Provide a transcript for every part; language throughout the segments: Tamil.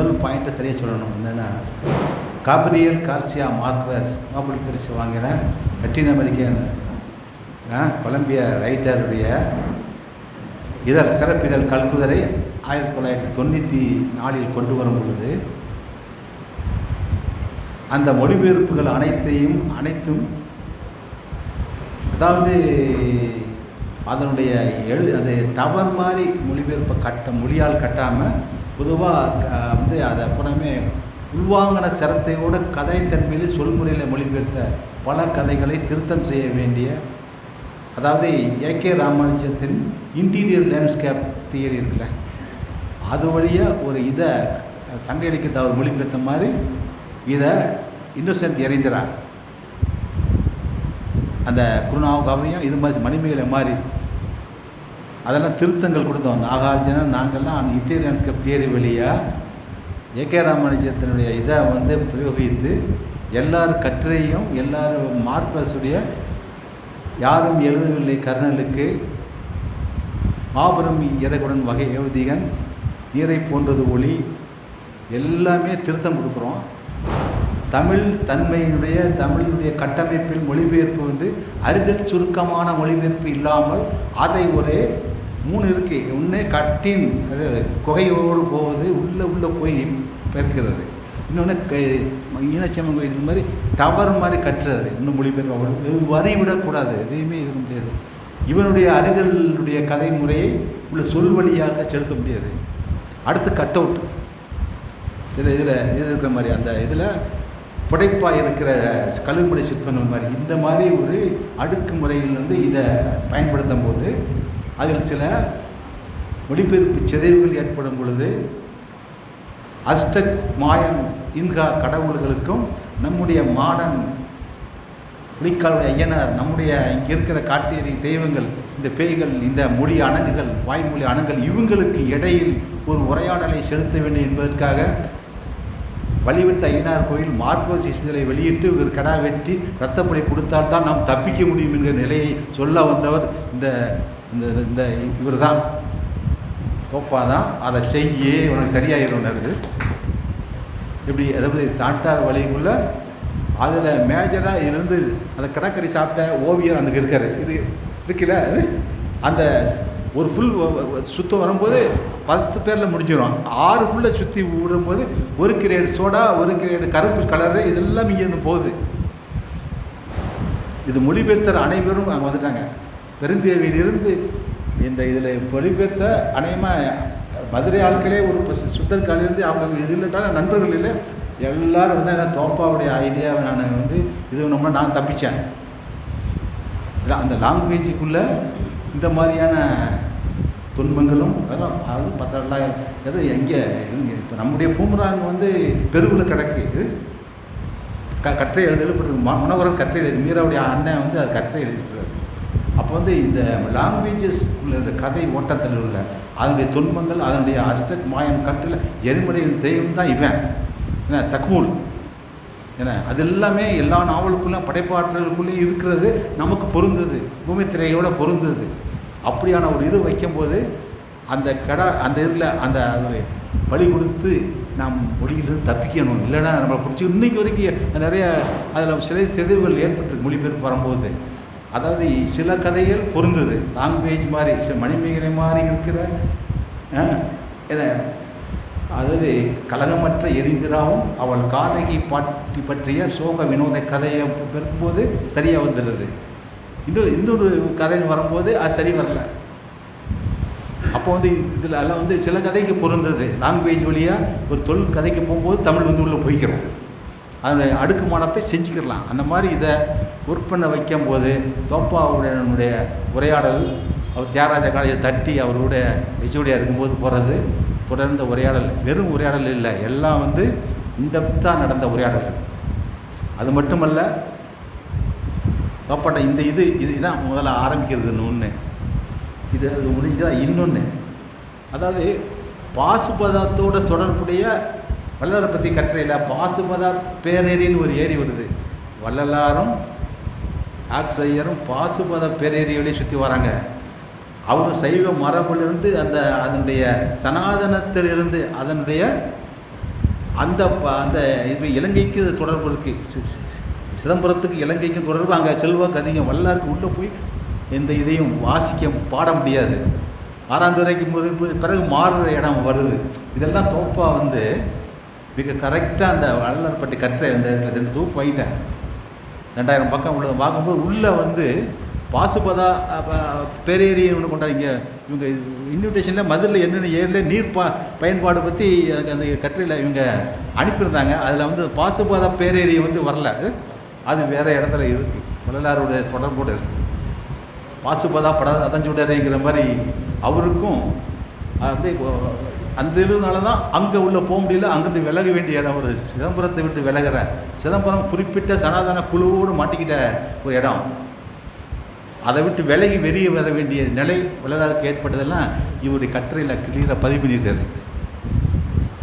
முதல் பாயிண்ட்டை சரியாக சொல்லணும். என்னென்னா, காப்ரியல் கார்சியா மார்க்வஸ் நோபல் பரிசு வாங்கின லத்தீன் அமெரிக்கன் கொலம்பிய ரைட்டருடைய சிறப்பிதழ் கல்குதிரை 1994 கொண்டு வரும் பொழுது அந்த மொழிபெயர்ப்புகள் அனைத்தும் அதாவது அதனுடைய அது டவர் மாதிரி மொழிபெயர்ப்பை மொழியால் கட்டாமல் பொதுவாக அதை புறமே உள்வாங்கின சிரத்தையோடு கதைத்தன்மையில் சொல்முறையில் மொழிபெயர்த்த பல கதைகளை திருத்தம் செய்ய வேண்டிய, அதாவது ஏகே ராமானுஜத்தின் இன்டீரியர் லேண்ட்ஸ்கேப் தியரி இருக்குல்ல, அது வழியாக ஒரு இதை சங்க இலக்கியத்தை அவர் மொழிபெயர்த்த மாதிரி இதை இன்னோசென்ட் எறிந்திரா அந்த குருநாவ் கவியம் இது மாதிரி மணிமேகலை மாதிரி அதெல்லாம் திருத்தங்கள் கொடுத்தோம். நாகார்ஜுனா நாங்கள்லாம் அந்த இன்டீரியர் லேண்ட்ஸ்கேப் தியரி வழியாக ஏகே ராமானுஜத்தினுடைய இதை பிரயோகித்து எல்லாரும் கட்டுரையும் எல்லாரும் மார்க்வஸுடைய யாரும் எழுதவில்லை கர்னலுக்கு மாபெரும் இறைகுடன் வகை ஏவதிகன் நீரை போன்றது ஒளி எல்லாமே திருத்தம் கொடுக்குறோம். தமிழுடைய கட்டமைப்பில் மொழிபெயர்ப்பு அறிதல் சுருக்கமான மொழிபெயர்ப்பு இல்லாமல் அதை ஒரு 3 இருக்கு. ஒன்று கட்டின் குகையோடு போவது உள்ளே போய் பெருக்கிறது, இன்னொன்று ஈனச்சமங்க இது மாதிரி டவர் மாதிரி கட்டுறது, இன்னும் மொழிபெயர்ப்பு வரி விடக்கூடாது, எதையுமே இருக்க முடியாது. இவனுடைய அறிதலுடைய கதை முறையை உள்ள சொல் வழியாக செலுத்த முடியாது. அடுத்து கட் அவுட் இதில் இருக்கிற மாதிரி அந்த இதில் புடைப்பாக இருக்கிற கல்விமுறை சிற்பங்கள் மாதிரி இந்த மாதிரி ஒரு அடுக்கு முறையில் இதை பயன்படுத்தும் போது அதில் சில மொழிபெயர்ப்பு சிதைவுகள் ஏற்படும் பொழுது அஸ்டக் மாயன் இன்கா கடவுள்களுக்கும் நம்முடைய மாடன் புலிக்காலுடைய ஐயனார் நம்முடைய இங்கே இருக்கிற காட்டேரி தெய்வங்கள் இந்த பேய்கள் இந்த மொழி அணங்குகள் வாய்மொழி அணங்குகள் இவங்களுக்கு இடையில் ஒரு உரையாடலை செலுத்த வேண்டும் என்பதற்காக வழிவிட்ட ஐயனார் கோயில் மார்க்வஸ் இதழை வெளியிட்டு இவர் கடா வெட்டி இரத்தப்படை கொடுத்தால்தான் நாம் தப்பிக்க முடியும் என்கிற நிலையை சொல்ல வந்தவர் இந்த இவர் தான். கோப்பா தான் அதை செய்ய உனக்கு சரியாயிருந்தாரு. இப்படி அதாவது தாட்டார் வழிக்குள்ளே அதில் மேஜராக இருந்து அந்த கடற்கரை சாப்பிட்ட ஓவியர் அந்த இருக்கார் இருக்குல்ல, அது அந்த ஒரு ஃபுல் சுத்தம் வரும்போது 10 பேரில் முடிஞ்சிடும். 6 ஃபுல்லை சுற்றி விடும்போது 1 கிரேடு சோடா 1 கிரேடு கருப்பு கலரு இதெல்லாம் இங்கேருந்து போகுது. இது மொழிபெயர்த்தர் அனைவரும் அங்கே வந்துட்டாங்க. பெருந்தேவியிலிருந்து இந்த இதில் மொழிபெயர்த்த அநேகமாக மதுரை ஆட்களே ஒரு சுத்தர் காலிலிருந்து அவங்க இதில் நண்பர்கள் இல்லை எல்லோரும் என்ன தோப்பாவுடைய ஐடியாவை நான் இது நம்ம நான் தப்பித்தேன். இல்லை அந்த லாங்குவேஜுக்குள்ளே இந்த மாதிரியான துன்பங்களும் அதெல்லாம் 10,000 எதோ எங்கே இப்போ நம்முடைய பூமராங்க பெருவில் கிடக்கு. இது கற்றை எழுதப்பட்டு மனோகரன் கற்றை எழுதி மீராவுடைய அண்ணன் அது கற்றை எழுதியிருக்கிறார். அப்போ இந்த லாங்குவேஜஸ்க்குள்ள இந்த கதை ஓட்டத்தில் உள்ள அதனுடைய துன்பங்கள் அதனுடைய அஸ்டக் மாயன் கற்றில் எரிமலையின் தெய்வம் தான் இவன் ஏன்னா சக்மூல் ஏன்னா அது எல்லாமே எல்லா நாவலுக்குள்ளே படைப்பாற்றலுக்குள்ளேயும் இருக்கிறது நமக்கு பொருந்தது, பூமி திரையோடு பொருந்தது. அப்படியான ஒரு இது வைக்கும்போது அந்த அந்த இதில் அந்த ஒரு பலி கொடுத்து நாம் மொழியிலிருந்து தப்பிக்கணும், இல்லைன்னா நம்மளை பிடிச்சி இன்றைக்கி வரைக்கும் நிறைய அதில் சில சிதைவுகள் ஏற்பட்டு மொழிபெயர்ப்பு வரும்போது அதாவது சில கதைகள் பொருந்தது லாங்குவேஜ் மாதிரி சில மணிமேகலை மாதிரி இருக்கிற அதாவது கலகமற்ற எரிந்திராவும் அவள் காதகி பாட்டி பற்றிய சோக வினோத கதையை பெருக்கும்போது சரியாக வந்துடுது. இன்னொரு கதைன்னு வரும்போது அது சரி வரல. அப்போ இதில் எல்லாம் சில கதைக்கு பொருந்தது லாங்குவேஜ் வழியாக ஒரு தொழில் கதைக்கு போகும்போது தமிழ் உள்ளே போய்க்கிறோம், அதனுடைய அடுக்குமானத்தை செஞ்சுக்கிடலாம். அந்த மாதிரி இதை ஒர்க் பண்ண வைக்கும்போது தோப்பாவுடைய உரையாடல் அவர் தியாகராஜ காலேஜை தட்டி அவருடைய ஹெச்ஓடியாக இருக்கும்போது போகிறது தொடர்ந்த உரையாடல், வெறும் உரையாடல் இல்லை, எல்லாம் இன்டெப்த்தாக நடந்த உரையாடல். அது மட்டுமல்ல தோப்பாட்ட இந்த இதுதான் முதல்ல ஆரம்பிக்கிறதுன்னு ஒன்று, இது அது முடிஞ்சால் இன்னொன்று, அதாவது பாசுபதத்தோடு தொடர்புடைய வள்ளலாரை பற்றி கட்டுரையில் பாசுபத பேரேரின்னு ஒரு ஏரி வருது. வள்ளலாரும் ஆக்சையரும் பாசுபத பேரேரியோடய சுற்றி வராங்க. அவர் சைவ மரபிலிருந்து அதனுடைய சனாதனத்திலிருந்து அதனுடைய அந்த அந்த இது இலங்கைக்கு தொடர்பு இருக்குது. சிதம்பரத்துக்கு இலங்கைக்கும் தொடர்பு. அங்கே செல்வாக்கு அதிகம். வல்லாருக்கு உள்ளே போய் எந்த இதையும் வாசிக்க பாட முடியாது. 6ஆம் துறைக்கு பிறகு மாறுற இடம் வருது. இதெல்லாம் தோப்பாக வந்து மிக கரெக்டாக அந்த வள்ளலார்பட்டி கற்றை அந்த 2 தொகுப்பு வாங்கிட்டேன். 2000 பக்கம் உள்ள பார்க்கும்போது உள்ளே வந்து பாசுபதா பேரேரி ஒன்று கொண்டாங்க. இவங்க இன்விடேஷனில் மதுரையில் என்னென்ன ஏரியில் நீர் பயன்பாடு பற்றி அந்த கட்டுரையில் இவங்க அனுப்பியிருந்தாங்க. அதில் வந்து பாசுபதா பேரேரி வந்து வரல. அது வேறு இடத்துல இருக்குது. வள்ளலாருடைய தொடர்போடு இருக்குது. பாசுபதா அதஞ்சுடரைங்கிற மாதிரி அவருக்கும் வந்து அந்த இதனால தான் அங்கே உள்ளே போக முடியல. அங்கேருந்து விலக வேண்டிய இடம். ஒரு சிதம்பரத்தை விட்டு விலகிற சிதம்பரம் குறிப்பிட்ட சனாதன குழுவோடு மாட்டிக்கிட்ட ஒரு இடம். அதை விட்டு விலகி வெளியே வர வேண்டிய நிலை வள்ளலாருக்கு ஏற்பட்டதெல்லாம் இவருடைய கட்டுரையில் கிளியராக பதிவு பண்ணியிருக்காரு.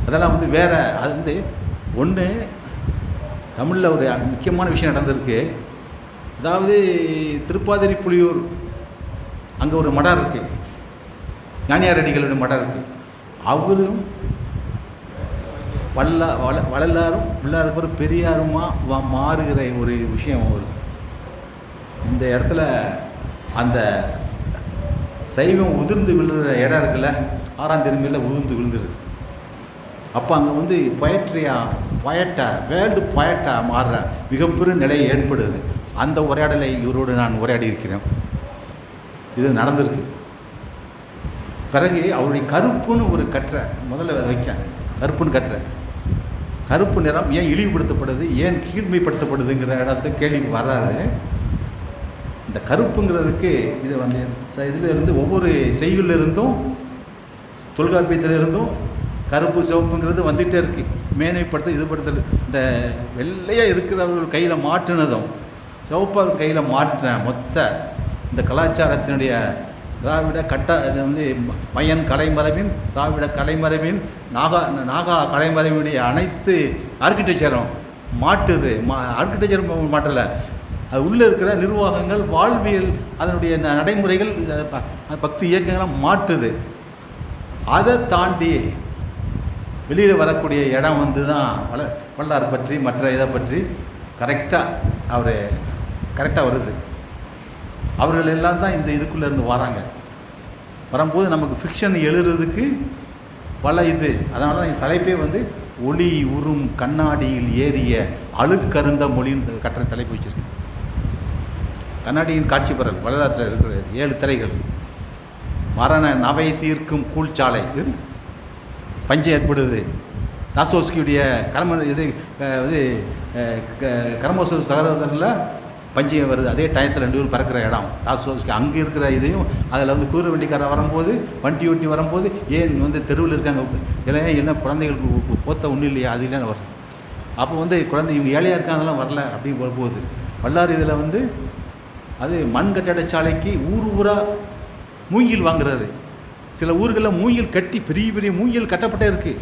அதெல்லாம் வந்து வேறு. அது வந்து ஒன்று தமிழில் ஒரு முக்கியமான விஷயம் நடந்திருக்கு. அதாவது திருப்பாதிரி புலியூர் அங்கே ஒரு மடம் இருக்குது. ஞானியார் அடிகளுடைய மடம் இருக்குது. அவரும் வள்ளலாரும் வள்ளலாருக்கு பெரியாருமா மாறுகிற ஒரு விஷயம் வரும். இந்த இடத்துல அந்த சைவம் உதிர்ந்து விழுற இடம் இருக்குல்ல, 6ஆம் திரும்பியில் உதிர்ந்து விழுந்துருது. அப்போ அங்கே வந்து வேர்ல்டு பொயட்டாக மாறுற மிகப்பெரிய நிலை ஏற்படுது. அந்த உரையாடலை இவரோடு நான் உரையாடி இருக்கிறேன். இது நடந்திருக்கு. பிறகு அவருடைய கருப்புன்னு ஒரு கற்றை முதல்ல வைக்க. கருப்புன்னு கற்றை. கருப்பு நிறம் ஏன் இழிவுபடுத்தப்படுது, ஏன் கீழ்மைப்படுத்தப்படுதுங்கிற இடத்து கேள்வி வராது. இந்த கருப்புங்கிறதுக்கு இது வந்து இதில் இருந்து ஒவ்வொரு செய்யுள்ளிருந்தும் தொல்காப்பியத்திலிருந்தும் கருப்பு சிவப்புங்கிறது வந்துகிட்டே இருக்குது. மேன்மைப்படுத்த இதுபடுத்துறது. இந்த வெள்ளையாக இருக்கிறவர்கள் கையில் மாற்றினதும் சிவப்பாக கையில் மாற்றின மொத்த இந்த கலாச்சாரத்தினுடைய திராவிட இது வந்து மயன் கலைமரபின் திராவிட கலைமரபின் நாகா கலைமரபினுடைய அனைத்து ஆர்கிடெக்சரும் மாட்டுது. ஆர்கிடெக்சர் மாட்டலை, அது உள்ளே இருக்கிற நிர்வாகங்கள், வாழ்வியல், அதனுடைய நடைமுறைகள், பக்தி இயக்கங்களை மாட்டுது. அதை தாண்டி வெளியில் வரக்கூடிய இடம் வந்து தான் வள்ளலார் பற்றி மற்ற இதை பற்றி கரெக்டாக வருது. அவர்கள் எல்லாம் தான் இந்த இதுக்குள்ளேருந்து வராங்க. வரும்போது நமக்கு ஃபிக்ஷன் எழுதுறதுக்கு பல இது. அதனால தான் என் தலைப்பே வந்து ஒளி உறும் கண்ணாடியில் ஏறிய அழுக்கருந்த மொழின்னு கட்டுற தலைப்பு வச்சுருக்கு. கண்ணாடியின் காட்சி பெறல் வள்ளலாற்றில் இருக்கிறது. 7 திரைகள். மரண நவை தீர்க்கும் கூழ்ச்சாலை இது பஞ்சம் ஏற்படுது. தாசோஸ்கியுடைய கரமோச சகோதரில் பஞ்சம் வருது. அதே டயத்தில் 2 பேர் பறக்கிற இடம் தாசோஸ்கி. அங்கே இருக்கிற இதையும் அதில் வந்து கூறு வண்டிக்காரர் வரும்போது வண்டி ஓட்டி வரும்போது ஏன் வந்து தெருவில் இருக்காங்க இல்லையா, என்ன குழந்தைகளுக்கு போத்த ஒன்றும் இல்லையா, அது இல்லைன்னு வரும். அப்போ வந்து குழந்தை இவங்க ஏழையாக இருக்காங்கலாம் வரல அப்படின்னு வரும்போது வல்லார் இதில் வந்து அது மண் கட்டடச்சாலைக்கு ஊராக மூங்கில் வாங்குறாரு. சில ஊர்களில் மூங்கில் கட்டி பெரிய பெரிய மூங்கில் கட்டப்பட்டே இருக்குது.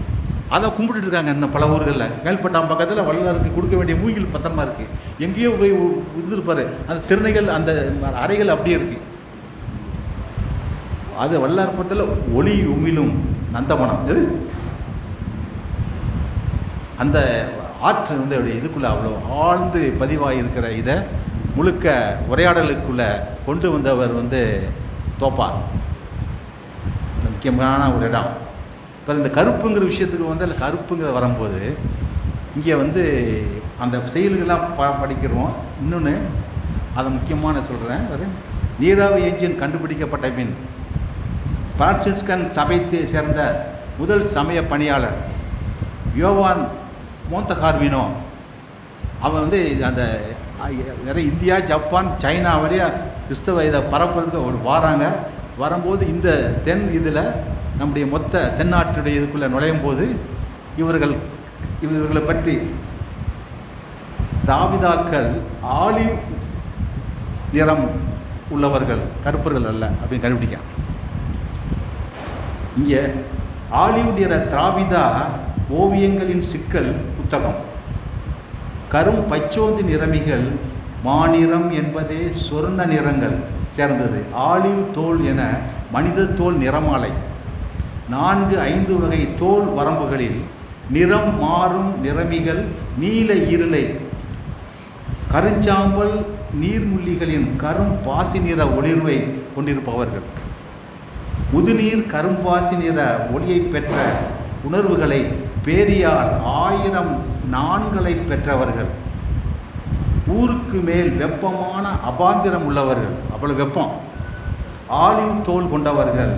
அதை கும்பிட்டுட்டு இருக்காங்க. இன்னும் பல ஊர்களில் மேல்பட்டாம் பக்கத்தில் வள்ளலாருக்கு கொடுக்க வேண்டிய மூங்கில் பத்திரமா இருக்குது. எங்கேயோ போய் இருந்திருப்பார். அந்த திறனைகள் அந்த அறைகள் அப்படியே இருக்குது. அது வள்ளலார் பக்கத்தில் ஒளி உமிழும் நந்தவனம். இது அந்த ஆற்று வந்து அப்படி இதுக்குள்ளே அவ்வளோ ஆழ்ந்து பதிவாகியிருக்கிற இதை முழுக்க உரையாடலுக்குள்ளே கொண்டு வந்தவர் வந்து தோப்பார். முக்கியமான ஒரு இடம். இப்போ இந்த கருப்புங்கிற விஷயத்துக்கு வந்து அந்த கருப்புங்கிற வரும்போது இங்கே வந்து அந்த செயல்கள்லாம் படிக்கிறோம். இன்னொன்று அதை முக்கியமான சொல்கிறேன். அது நீராவி என்ஜின் கண்டுபிடிக்கப்பட்ட பின் பிரான்சிஸ்கன் சபையை சேர்ந்த முதல் சமய பணியாளர் யோவான் மோந்தகார்வினோ அவன் வந்து அந்த நிறைய இந்தியா, ஜப்பான், சைனா வரையா கிறிஸ்தவ இதை பரப்புறதுக்கு ஒரு வாராங்க. வரும்போது இந்த இதில் நம்முடைய மொத்த தென்னாட்டுடைய இதுக்குள்ளே நுழையும் போது இவர்களை பற்றி தாவிதாக்கள் ஆலிவ் நிறம் உள்ளவர்கள், கருப்பர்கள் அல்ல அப்படின்னு கண்டுபிடிக்கான். இங்கே ஆலிவ் நிற திராவிதா ஓவியங்களின் சிக்கல் புத்தகம். கரும் பச்சோந்தி நிறமிகள் மாநிறம் என்பதே சொர்ண நிறங்கள் சேர்ந்தது. ஆலிவ் தோல் என மனித தோல் நிறமாலை 4-5 வகை தோல் வரம்புகளில் நிறம் மாறும் நிறமிகள் நீல இருளை கருஞ்சாம்பல் நீர்முள்ளிகளின் கரும் பாசி நிற ஒளிர்வை கொண்டிருப்பவர்கள். முதுநீர் கரும்பாசி நிற ஒளியை பெற்ற உணர்வுகளை பேரியால் 1000 நான்களை பெற்றவர்கள். ஊருக்கு மேல் வெப்பமான அபாந்திரம் உள்ளவர்கள், அவ்வளவு வெப்பம். ஆலிவ் தோல் கொண்டவர்கள்.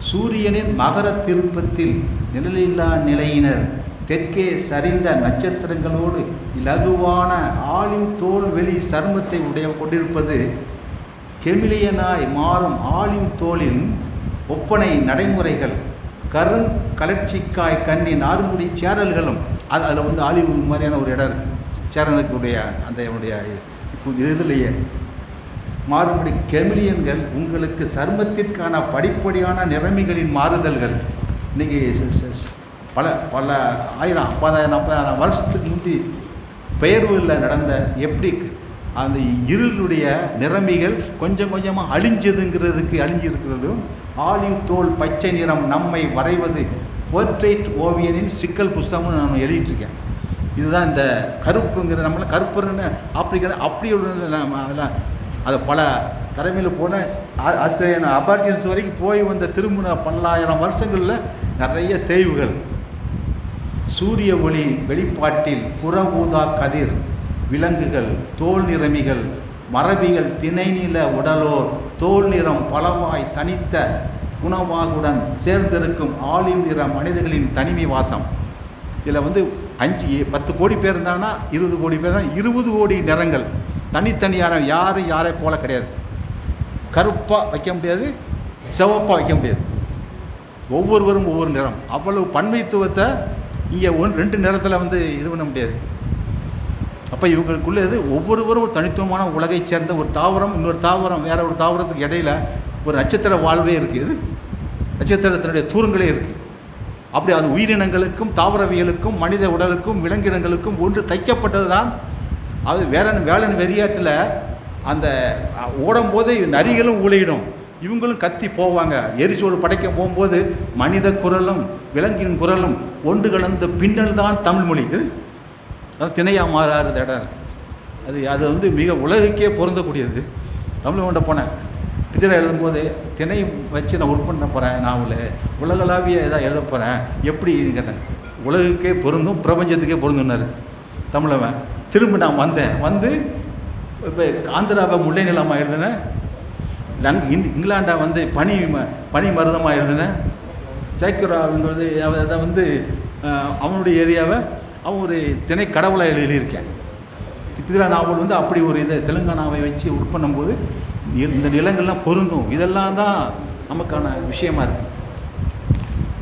சூரியனின் மகர திருப்பத்தில் நிழலில்லா நிலையினர். தெற்கே சரிந்த நட்சத்திரங்களோடு இலகுவான ஆலிவ் தோல் வெளி சர்மத்தை கொண்டிருப்பது. கெமிலியனாய் மாறும் ஆலிவ் தோலின் ஒப்பனை நடைமுறைகள். கலர்ச்சிக்காய் கண்ணி நார்முடி சேரல்களும் அதில் ஆலிவ் மாதிரியான ஒரு இடம் இருக்குது சேரனுக்குடைய அந்த இதுலேயே மாறுபடி கெமிலியன்கள் உங்களுக்கு சர்மத்திற்கான படிப்படியான நிறமிகளின் மாறுதல்கள். இன்றைக்கி பல 1000 50,000 40,000 வருஷத்துக்கு முந்தி பெயர்வுகளில் நடந்த எப்படி அந்த இருளுடைய நிறமிகள் கொஞ்சம் கொஞ்சமாக அழிஞ்சிருக்கிறதும் ஆலிவ் தோல் பச்சை நிறம் நம்மை வரைவது போர்ட்ரேட் ஓவியனின் சிக்கல் புஸ்தகம்னு நான் எழுதிட்டுருக்கேன். இதுதான் இந்த கருப்புங்கிற நம்மளை கருப்புன்னு ஆப்பிரிக்கா அப்படி அதெல்லாம் அதை பல தலைமையில் போன ஆஸ்திரேலியன் அபார்ஜின்ஸ் வரைக்கும் போய் வந்த திரும்பின 10,000 வருஷங்களில் நிறைய தேய்வுகள். சூரிய ஒளி வெளிப்பாட்டில் புற ஊதா கதிர் விலங்குகள் தோல் நிறமிகள் மரபிகள் திணை நில உடலோர் தோல் நிறம் பலவாய் தனித்த குணவாகுடன் சேர்ந்திருக்கும் ஆலிவ் நிற மனிதர்களின் தனிமை வாசம். இதில் 5-10 கோடி பேர் இருந்தாங்கன்னா 20 கோடி பேர் தான். 20 கோடி நிறங்கள் தனித்தனியான யாரை போல கிடையாது. கருப்பாக வைக்க முடியாது, சிவப்பாக வைக்க முடியாது. ஒவ்வொருவரும் ஒவ்வொரு நிறம். அவ்வளவு பன்மைத்துவத்தை இங்கே 2 நிறத்தில் இது பண்ண முடியாது. அப்போ இவங்களுக்குள்ளது ஒவ்வொருவரும் ஒரு தனித்துவமான உலகை சேர்ந்த ஒரு தாவரம் இன்னொரு தாவரம் வேற ஒரு தாவரத்துக்கு இடையில ஒரு நட்சத்திர வாழ்வே இருக்குது. நட்சத்திரத்தினுடைய தூரங்களே இருக்குது. அப்படி அது உயிரினங்களுக்கும் தாவரவியலுக்கும் மனித உடலுக்கும் விலங்கினங்களுக்கும் ஒன்று தைக்கப்பட்டது தான். அது வேளன் வெறியாட்டில் அந்த ஓடும்போது நரிகளும் ஊழையிடும், இவங்களும் கத்தி போவாங்க. எரிசோடு படைக்க போகும்போது மனித குரலும் விலங்கின் குரலும் ஒன்று கலந்த பின்னல் தான் தமிழ் மொழி. அது திணையாக மாறாத இடம் இருக்குது. அது மிக உலகுக்கே பொருந்தக்கூடியது. தமிழ் கொண்ட போனேன் பிதிரை எழுதும்போது திணை வச்சு நான் ஒர்க் பண்ண போகிறேன், நாவல் உலகளாவிய ஏதாவது எழுத போகிறேன் எப்படி கேட்டேன். உலகுக்கே பொருந்தும் பிரபஞ்சத்துக்கே பொருந்துன்னாரு தமிழவன். திரும்ப நான் வந்து இப்போ ஆந்திராவை முல்லை நிலமாக எழுதினேன், இங்கிலாண்டை பனி மருதமாக எழுதினேன், சேக்குராங்கிறது அதை அவனுடைய ஏரியாவை அவன் ஒரு திணை கடவுளை எழுதியிருக்கேன். பிதிரா நாவல் அப்படி ஒரு இதை தெலுங்கானாவை வச்சு ஒர்க் பண்ணும்போது இந்த நிலங்கள்லாம் பொருந்தும். இதெல்லாம் தான் நமக்கான விஷயமா இருக்குது.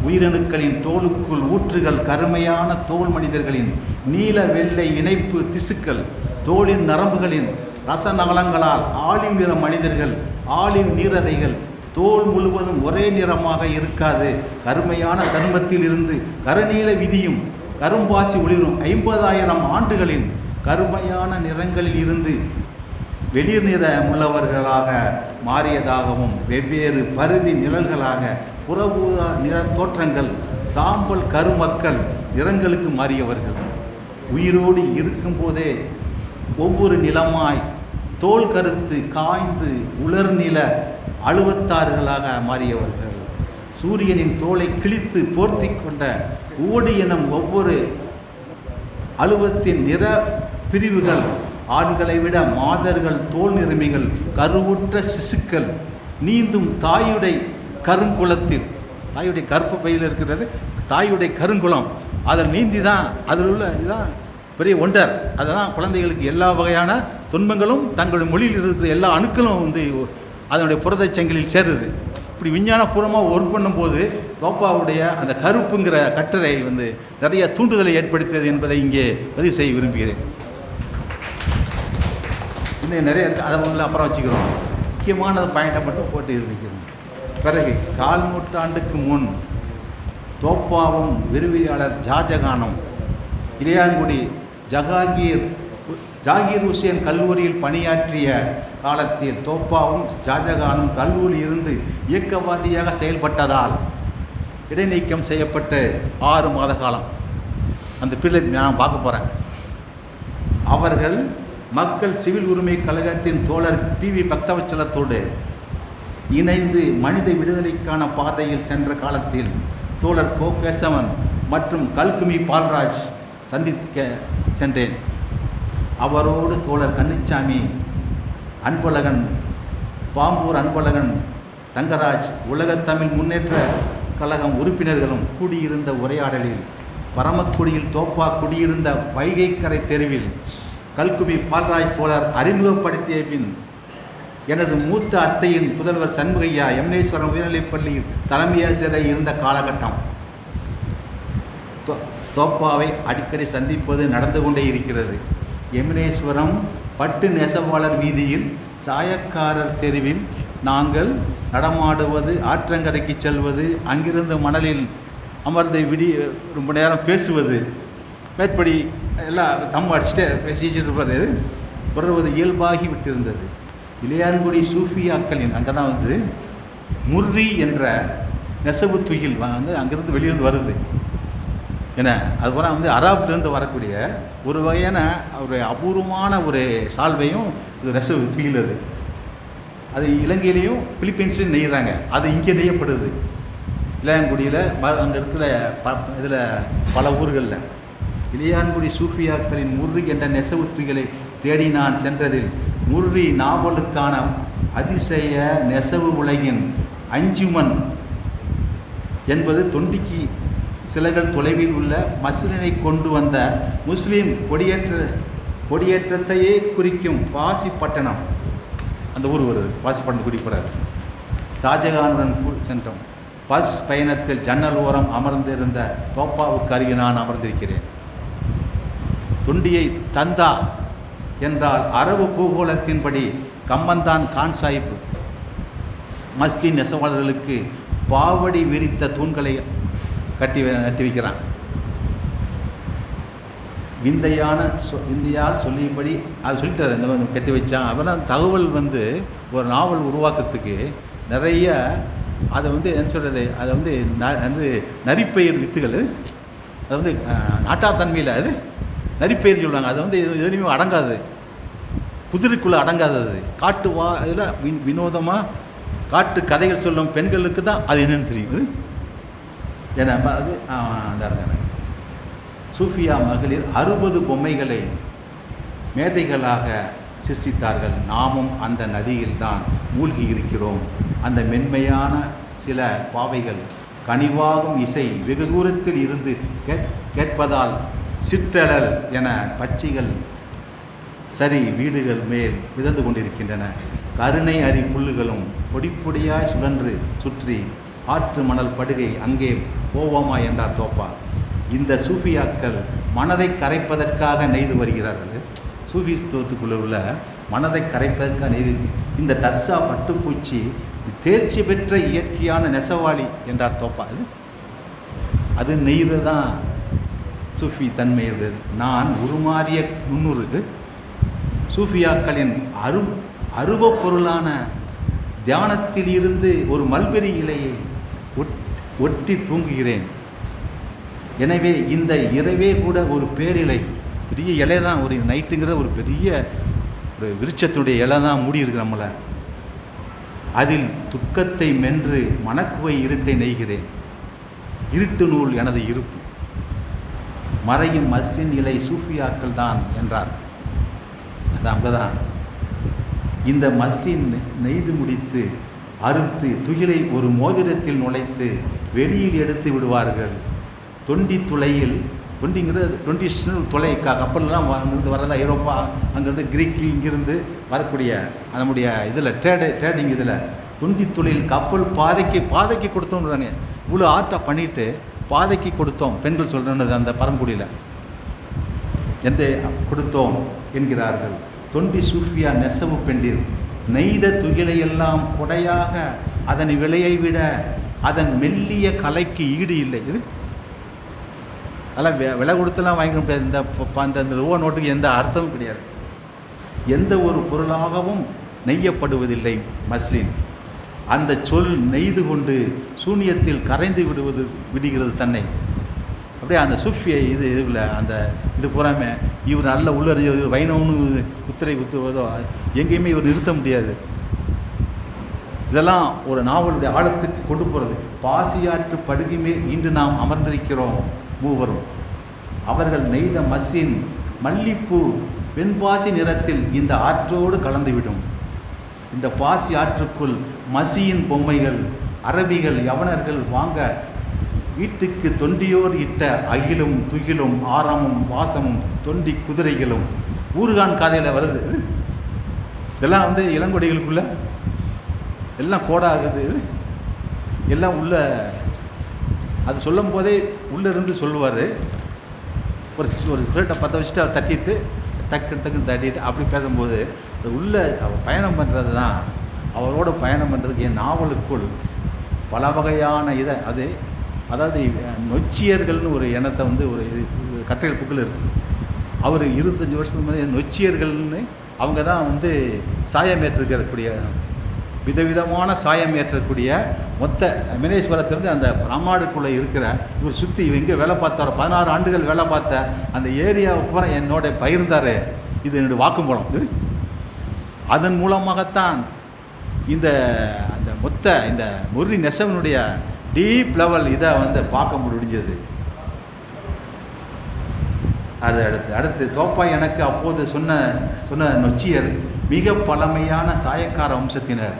உயிரணுக்களின் தோலுக்குள் ஊற்றுகள் கருமையான தோல் மனிதர்களின் நீல வெள்ளை இணைப்பு திசுக்கள் தோலின் நரம்புகளின் ரசநகலங்களால் ஆலிவ் நிற மனிதர்கள் ஆலிவ் நீரதைகள் தோல் முழுவதும் ஒரே நிறமாக இருக்காது. கருமையான சருமத்தில் இருந்து கருநீல விதியும் கரும்பாசி ஒளிரும் 50,000 ஆண்டுகளின் கருமையான நிறங்களில் இருந்து வெளிர் நிற உள்ளவர்களாக மாறியதாகவும் வெவ்வேறு பருதி நிழல்களாக புறபூதா நிற தோற்றங்கள் சாம்பல் கருமக்கள் நிறங்களுக்கு மாறியவர்கள். உயிரோடு இருக்கும்போதே ஒவ்வொரு நிலமாய் தோல் கருத்து காய்ந்து உலர்நில அழுவத்தாறுகளாக மாறியவர்கள். சூரியனின் தோலை கிழித்து போர்த்தி கொண்ட ஓடு எனும் ஒவ்வொரு அழுவத்தின் நிற பிரிவுகள் ஆண்களை விட மாதர்கள் தோல் நிறமிகள் கருவுற்ற சிசுக்கள் நீந்தும் தாயுடைய கருங்குளத்தில். தாயுடைய கற்பு பையில் இருக்கிறது தாயுடைய கருங்குளம். அதில் நீந்தி தான் அதில் உள்ள இதுதான் பெரிய ஒண்டர். அதுதான் குழந்தைகளுக்கு எல்லா வகையான துன்பங்களும் தங்களுடைய மொழியில் இருக்கிற எல்லா அணுக்களும் அதனுடைய புரதச்சங்கிலில் சேருது. இப்படி விஞ்ஞானபூர்வமாக ஒர்க் பண்ணும்போது தோப்பாவுடைய அந்த கருப்புங்கிற கட்டுரை நிறைய தூண்டுதலை ஏற்படுத்தியது என்பதை இங்கே பதிவு செய்ய விரும்புகிறேன். இன்னும் நிறைய இருக்குது, அதை அப்புறம் வச்சுக்கிறோம். முக்கியமான பாயிண்டை மட்டும் போட்டு வைக்கிறோம். பிறகு 4 நூற்றாண்டுக்கு முன் தோப்பாவும் விரிவியாளர் ஷாஜகானும் இளையான்குடி ஜாகீர் ஹுசேன் கல்லூரியில் பணியாற்றிய காலத்தில் தோப்பாவும் ஷாஜகானும் கல்லூரியில் இருந்து இயக்கவாதியாக செயல்பட்டதால் இடைநீக்கம் செய்யப்பட்டு 6 மாத காலம் அந்த பிள்ளை நான் பார்க்க போகிறேன். அவர்கள் மக்கள் சிவில் உரிமை கழகத்தின் தோழர் PV பக்தவச்சலத்தோடு இணைந்து மனித விடுதலைக்கான பாதையில் சென்ற காலத்தில் தோழர் கோ கேசவன் மற்றும் கல்குமி பால்ராஜ் சந்திக்க சென்றேன். அவரோடு தோழர் கன்னிச்சாமி, அன்பழகன், பாம்பூர் அன்பழகன், தங்கராஜ், உலகத்தமிழ் முன்னேற்ற கழகம் உறுப்பினர்களும் கூடியிருந்த உரையாடலில் பரமக்குடியில் தோப்பா குடியிருந்த வைகைக்கரை தெருவில் கல்குமி பால்ராஜ் தோழர் அறிமுகப்படுத்திய பின் எனது மூத்த அத்தையின் புதல்வர் சண்முகையா எம்னேஸ்வரம் உயர்நிலைப்பள்ளியில் தலைமையாசிரியராக இருந்த காலகட்டம். தோப்பாவை அடிக்கடி சந்திப்பது நடந்து கொண்டே இருக்கிறது. எம்னேஸ்வரம் பட்டு நெசவாளர் வீதியில் சாயக்காரர் தெருவில் நாங்கள் நடமாடுவது, ஆற்றங்கரைக்கு செல்வது, அங்கிருந்து மணலில் அமர்ந்து ரொம்ப நேரம் பேசுவது, மேற்படி எல்லாம் தம் அடிச்சுட்டு பேசிட்டு இருப்பார். தொடர்வது இயல்பாகி விட்டிருந்தது. இளையான்குடி சூஃபியாக்களின் அங்கே தான் வந்து முர்ரி என்ற நெசவு துயில் வந்து அங்கேருந்து வெளியிருந்து வருது. ஏன்னா அதுபோல் வந்து அராப்லேருந்து வரக்கூடிய ஒரு வகையான ஒரு அபூர்வமான ஒரு சால்வையும் இது நெசவு துயில். அது இலங்கையிலையும் பிலிப்பைன்ஸ்லையும் நெய்கிறாங்க. அது இங்கே நெய்யப்படுது இளையான்குடியில், அங்கே இருக்கிற இதில் பல ஊர்களில். இளையான்குடி சூஃபியாக்களின் முர்ரி என்ற நெசவு துகளை தேடி நான் சென்றதில் முர்ரி நாவலுக்கான அதிசய நெசவு உலகின் அஞ்சுமன் என்பது தொண்டிக்கு சிலர்கள் தொலைவில் உள்ள மஸ்லினை கொண்டு வந்த முஸ்லீம் கொடியேற்றத்தையே குறிக்கும் பாசிப்பட்டணம். அந்த ஊர் ஒரு பாசிப்பட்டணம் குறிப்பிடார். ஷாஜகானுடன் சென்றோம். பஸ் பயணத்தில் ஜன்னல் ஓரம் அமர்ந்திருந்த தோப்பாவுக்கு அருகே நான் அமர்ந்திருக்கிறேன். தொண்டியை தந்தா என்றால் அரபு பூகோளத்தின்படி கம்மந்தான் கான் சாஹிப் மஸ்லின் நெசவாளர்களுக்கு பாவடி விரித்த தூண்களை நட்டி வைக்கிறான். விந்தையால் சொல்லியபடி அது சொல்லிட்டார். இந்த கட்டி வச்சான். அப்புறம் தகவல் வந்து ஒரு நாவல் உருவாக்கத்துக்கு நிறைய அதை வந்து என்ன சொல்கிறது, அதை வந்து நரிப்பயிர் வித்துகள், அது வந்து நாட்டாத்தன்மையில் அது நரிப்பயிர் சொல்லுவாங்க. அது வந்து எதுலேயுமே அடங்காது, குதிரைக்குள்ளே அடங்காதது. காட்டு இதில் வினோதமாக காட்டு கதைகள் சொல்லும் பெண்களுக்கு தான் அது என்னென்னு தெரியும். ஏன்னா அது அந்த இடங்க சூஃபியா மகளிர் 60 பொம்மைகளை மேதைகளாக சிருஷ்டித்தார்கள். நாமும் அந்த நதியில் தான் மூழ்கி இருக்கிறோம். அந்த மென்மையான சில பாவைகள் கனிவாகும் இசை வெகு தூரத்தில் இருந்து கேட்பதால் சிற்றழல் என பட்சிகள் சரி வீடுகள் மேல் மிதந்து கொண்டிருக்கின்றன. கருணை அரி புல்லுகளும் பொடிப்பொடியாய் சுழன்று சுற்றி ஆற்று மணல் படுகை அங்கே போவோமா என்றார் தோப்பா. இந்த சூஃபியாக்கள் மனதை கரைப்பதற்காக நெய்து வருகிறார்கள். சூஃபிஸ்தவத்துக்குள்ளே உள்ள மனதை கரைப்பதற்காக நெய்து. இந்த டஸ்ஸா பட்டுப்பூச்சி தேர்ச்சி பெற்ற இயற்கையான நெசவாளி என்றார் தோப்பா. அது நெய்து தான் சூஃபி தன்மையுடையது. நான் உருமாறிய நுண்ணுறு சூஃபியாக்களின் அருவ பொருளான தியானத்தில் இருந்து ஒரு மல்பெரி இலையை ஒட்டி தூங்குகிறேன். எனவே இந்த இரவே கூட ஒரு பேரிலை, பெரிய இலை தான், ஒரு நைட்டுங்கிற ஒரு பெரிய ஒரு விருட்சத்துடைய இலை தான் மூடி இருக்கு நம்மளை. அதில் துக்கத்தை மென்று மணக்குவை இருட்டை நெய்கிறேன். இருட்டு நூல் எனது இருப்பு, மறையும் மஸ்ஸின் இலை சூஃபியாக்கள் தான் என்றார். அது அங்கதான் இந்த மஸ்ஸின் நெய்து முடித்து அறுத்து துகிலை ஒரு மோதிரத்தில் நுழைத்து வெளியில் எடுத்து விடுவார்கள். தொண்டி துளையில், தொண்டிங்கிறது டொண்டிஷனல் துளை, கப்பல்லாம் அங்கிருந்து வரதா, ஐரோப்பா, அங்கேருந்து கிரீக்கு, இங்கிருந்து வரக்கூடிய நம்முடைய இதில் ட்ரேடிங் இதில் தொண்டி துளையில் கப்பல் பாதைக்கு கொடுத்தோம்ன்றாங்க. இவ்வளோ ஆர்ட்டாக பண்ணிவிட்டு பாதைக்கு கொடுத்தோம். பெண்கள் சொல்கிறது அந்த பரம்புடியில் எந்த கொடுத்தோம் என்கிறார்கள். தொண்டி சூஃபியா நெசவு பெண்டில் நெய்த துகிலையெல்லாம் கொடையாக அதன் விலையை விட அதன் மெல்லிய கலைக்கு ஈடு இல்லை. இது அதெல்லாம் விலை கொடுத்துலாம் வாங்கிக்க முடியாது. இந்த ரூபா நோட்டுக்கு எந்த அர்த்தமும் கிடையாது. எந்த ஒரு பொருளாகவும் நெய்யப்படுவதில்லை மஸ்லின். அந்த சொல் நெய்து கொண்டு சூனியத்தில் கரைந்து விடுகிறது தன்னை. அப்படியே அந்த சூஃபியை இதுல அந்த இது பூராமே இவர் நல்ல உள்ளறிஞ்ச வைணவனு உத்தரை குத்துவதோ எங்கேயுமே இவர் நிறுத்த முடியாது. இதெல்லாம் ஒரு நாவலுடைய ஆழத்துக்கு கொண்டு போகிறது. பாசியாற்று படுகை மேல் இன்று நாம் அமர்ந்திருக்கிறோம் மூவரும். அவர்கள் நெய்த மசின் மல்லிப்பூ வெண்பாசி நிறத்தில் இந்த ஆற்றோடு கலந்துவிடும். இந்த பாசி ஆற்றுக்குள் மசியின் பொம்மைகள் அரபிகள் யவனர்கள் வாங்க வீட்டுக்கு தொண்டியோர் இட்ட அகிலும் துகிலும் ஆரமும் வாசமும் தொண்டி குதிரைகளும் ஊர்கான் காதையில் வருது. இதெல்லாம் வந்து இளங்கொடிகளுக்குள்ள எல்லாம் கோடாகுது. எல்லாம் உள்ள அது சொல்லும் போதே உள்ளே இருந்து சொல்லுவார். ஒரு ஸ்பிரிட்டை பற்ற வச்சுட்டு அவர் தட்டிட்டு டக்குன்னு தட்டிட்டு அப்படி பேசும்போது அது உள்ளே அவர் பயணம் பண்ணுறது தான். அவரோட பயணம் பண்ணுறதுக்கு என் நாவலுக்குள் பல வகையான இதை அதாவது நொச்சியர்கள்னு ஒரு எண்ணத்தை வந்து ஒரு இது கட்டுரைகள் புக்கில் இருக்குது. அவர் 25 வருஷத்துக்கு முன்னாடி நொச்சியர்கள்னு அவங்க தான் வந்து சாயம் ஏற்றிருக்கக்கூடிய விதவிதமான சாயம் ஏற்றக்கூடிய மொத்த மீனேஸ்வரத்திலிருந்து அந்த ராமாடுக்குள்ளே இருக்கிற இவர் சுற்றி இங்கே வேலை பார்த்தார். 16 ஆண்டுகள் வேலை பார்த்த அந்த ஏரியாவை பூரா என்னோட பகிர்ந்தார். இது என்னுடைய வாக்குமூலம். அதன் மூலமாகத்தான் அந்த மொத்த இந்த முரளி நெசவனுடைய டீப் லெவல் இதை வந்து பார்க்க முடிஞ்சது. அது அடுத்து தோப்பா எனக்கு அப்போது சொன்ன நொச்சியர் மிக பழமையான சாயக்கார வம்சத்தினர்.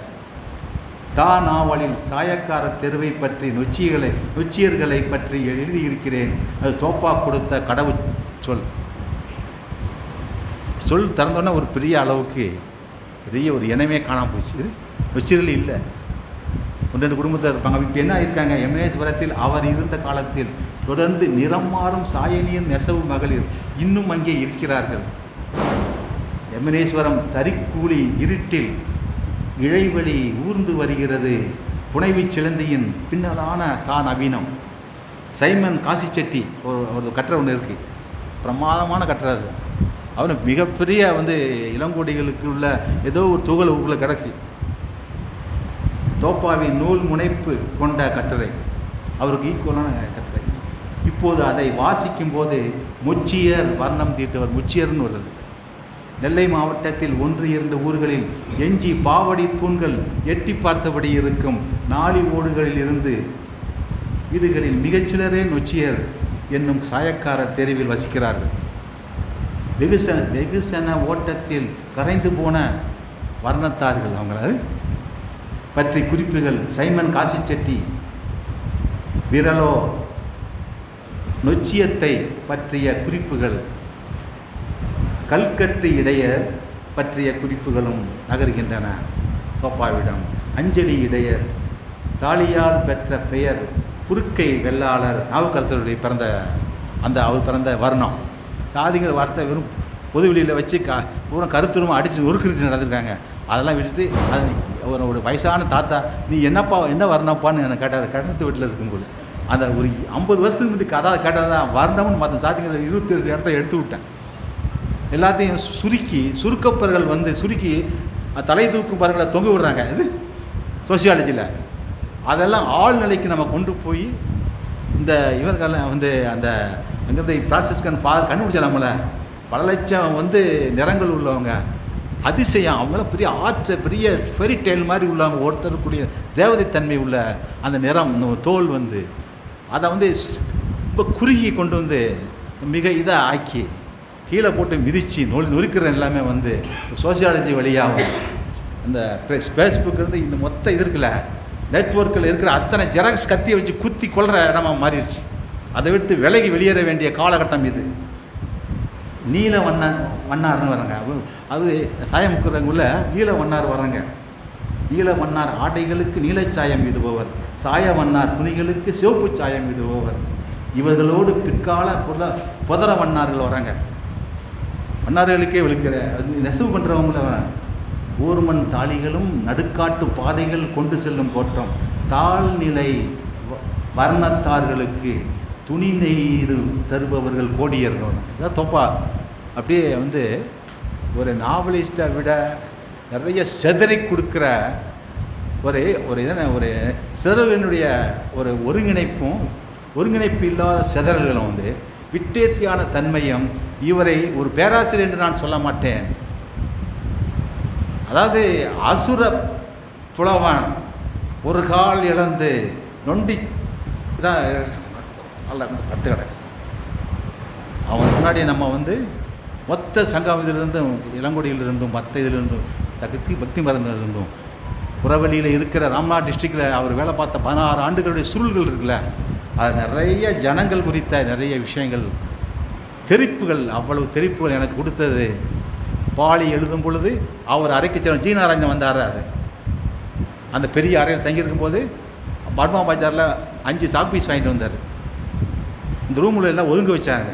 நாவலில் சாயக்கார தெருவை பற்றி நொச்சியர்களை பற்றி எழுதியிருக்கிறேன். அது தோப்பா கொடுத்த கடவுள் சொல் திறந்தோன்னே ஒரு பெரிய அளவுக்கு பெரிய ஒரு இனமே காணாமல் போச்சு. நொச்சியர்கள் இல்லை, 1-2 குடும்பத்தில் இருப்பாங்க. இப்போ என்ன ஆயிருக்காங்க, எமனேஸ்வரத்தில் அவர் இருந்த காலத்தில் தொடர்ந்து நிறம் மாறும் சாயனியர் நெசவு மகளிர் இன்னும் அங்கே இருக்கிறார்கள். எமனேஸ்வரம் தறிக்கூலி இருட்டில் இழைவழி ஊர்ந்து வருகிறது. புனைவி சிலந்தியின் பின்னலான நவீனம். சைமன் காசிச்செட்டி ஒரு கட்டுரை ஒன்று இருக்குது, பிரமாதமான கட்டுரை. அது அவனு மிகப்பெரிய வந்து இளங்கோடிகளுக்கு உள்ள ஏதோ ஒரு துகள் ஊரில் கிடக்கு. தோப்பாவின் நூல் முனைப்பு கொண்ட கட்டுரை, அவருக்கு ஈக்குவலான கட்டுரை. இப்போது அதை வாசிக்கும் போது முச்சியர் வர்ணம் தீட்டவர் முச்சியர்னு வருது. நெல்லை மாவட்டத்தில் 1-2 ஊர்களில் எஞ்சி பாவடி தூண்கள் எட்டி பார்த்தபடி இருக்கும் 4 ஓடுகளில் இருந்து வீடுகளில் மிகச்சிலரே நொச்சியர் என்னும் சாயக்கார தெருவில் வசிக்கிறார்கள். வெகுசன ஓட்டத்தில் கரைந்து போன வர்ணத்தார்கள் அவங்கள பற்றி குறிப்புகள். சைமன் காசிச்செட்டி விரலோ நொச்சியத்தை பற்றிய குறிப்புகள், கல்கட்டு இடையர் பற்றிய குறிப்புகளும் நகர்கின்றன. தோப்பாவிடம் அஞ்சலி இடையர் தாலியால் பெற்ற பெயர் குறுக்கை வெள்ளாளர் நாவுக்கரசருடைய அவர் பிறந்த வர்ணம். சாதிங்கிற வார்த்தை வெறும் பொதுவெளியில் வச்சு பூரா கருத்துருமா அடித்து நொறுக்கிட்டு நடந்திருக்காங்க. அதெல்லாம் விட்டுட்டு அது ஒரு வயசான தாத்தா, நீ என்ன வர்ணப்பான்னு எனக்கு கேட்டார். கடத்து வீட்டில் இருக்கும்போது அந்த ஒரு 50 வருஷத்துக்கு முந்தைய கதை கேட்டால் தான் வர்ணம்னு மற்ற சாதிங்கிற 22 இடத்த எடுத்து விட்டேன். எல்லாத்தையும் சுருக்கப்பர்கள் வந்து சுருக்கி தலை தூக்கும் பறகளை தொங்க விடுறாங்க. இது சோசியாலஜியில் அதெல்லாம் ஆழ்நிலைக்கு நம்ம கொண்டு போய் இந்த இவர்களெல்லாம் வந்து அந்த அங்கிறது பிரான்சிஸ்கன் ஃபாதர் கண்டுபிடிச்சா நம்மளை பல லட்சம் வந்து நிறங்கள் உள்ளவங்க, அதிசயம். அவங்களாம் பெரிய ஃபெரி டெய்ல் மாதிரி உள்ளவங்க. ஒருத்தருக்குரிய தேவதைத்தன்மை உள்ள அந்த நிறம் தோல் வந்து அதை வந்து ரொம்ப குறுகி கொண்டு வந்து மிக இதாக ஆக்கி கீழே போட்டு மிதித்து நொறுக்கிற எல்லாமே வந்து சோசியாலஜி வழியாகும். இந்த ஃபேஸ்புக் இருந்து இந்த மொத்த இது இருக்குல்ல, நெட்வொர்க்கில் இருக்கிற அத்தனை ஜெராக்ஸ் கத்தியை வச்சு குத்தி கொள்கிற இடமா மாறிடுச்சு. அதை விட்டு விலகி வெளியேற வேண்டிய காலகட்டம் இது. நீல வண்ணார்னு வராங்க. அது சாயமுக்குறவங்கள நீல வண்ணார் வராங்க. நீல வண்ணார் ஆடைகளுக்கு நீலச்சாயம் இடுபவர், சாய வண்ணார் துணிகளுக்கு சிவப்பு சாயம் இடுபவர். இவர்களோடு பிற்கால புதர வண்ணார்கள் வராங்க. வண்ணார்களுக்கே விழுக்கிற நெசவு பண்ணுறவங்கள ஊர்மன் தாளிகளும் நடுக்காட்டு பாதைகள் கொண்டு செல்லும் தோற்றம். தாழ்நிலை வர்ணத்தார்களுக்கு துணி நெய்து தருபவர்கள் கோடியர்கள். இதான் தோப்பா அப்படியே வந்து ஒரு நாவலிஸ்ட்டை விட நிறைய செதறி கொடுக்குற ஒரு சிறுவனுடைய ஒரு ஒருங்கிணைப்பும் ஒருங்கிணைப்பு இல்லாத சிதறல்களும் வந்து விட்டேத்தியான தன்மையும் இவரை ஒரு பேராசிரியர் என்று நான் சொல்ல மாட்டேன். அதாவது அசுர புலவன் ஒரு கால் இழந்து நொண்டி தான் நல்ல பத்து கடை. அவன் முன்னாடி நம்ம வந்து மொத்த சங்கம் இதிலிருந்தும் இளங்குடியிலிருந்தும் மற்ற இதிலிருந்தும் பக்தி மருந்திலிருந்தும் புறவெளியில் இருக்கிற ராம்நாத் டிஸ்ட்ரிக்டில் அவர் வேலை பார்த்த 16 ஆண்டுகளுடைய சுருள்கள் இருக்குல்ல, அது நிறைய ஜனங்கள் குறித்த நிறைய விஷயங்கள் தெரிப்புகள், அவ்வளவு தெரிப்புகள் எனக்கு கொடுத்தது. பாலி எழுதும் பொழுது அவர் அறைக்கு செல்லும் ஜீனாரஞ்சம் வந்தார். அந்த பெரிய அறையில் தங்கியிருக்கும் போது பர்மா பஜாரில் 5 சாக்பீஸ் வாங்கிட்டு வந்தார். இந்த ரூமில் எல்லாம் ஒதுங்க வச்சாங்க.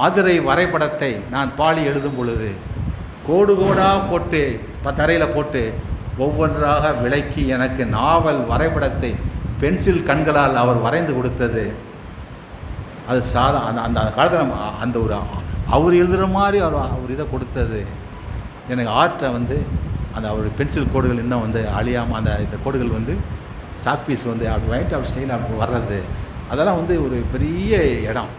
மதுரை வரைபடத்தை நான் பாலி எழுதும் பொழுது கோடு கோடாக போட்டு தரையில் போட்டு ஒவ்வொன்றாக விளக்கி எனக்கு நாவல் வரைபடத்தை பென்சில் கண்களால் அவர் வரைந்து கொடுத்தது. அது அந்த அந்த காலத்தில் அந்த ஒரு அவர் எழுதுகிற மாதிரி அவர் இதை கொடுத்தது எனக்கு ஆர்ட்டை வந்து அந்த அவருடைய பென்சில் கோடுகள் இன்னும் வந்து அழியாமல் அந்த இந்த கோடுகள் வந்து சாக்பீஸ் வந்து அப்படி வாங்கிட்டு அவர் ஸ்டைல் அப்படி வர்றது, அதெல்லாம் வந்து ஒரு பெரிய இடம்.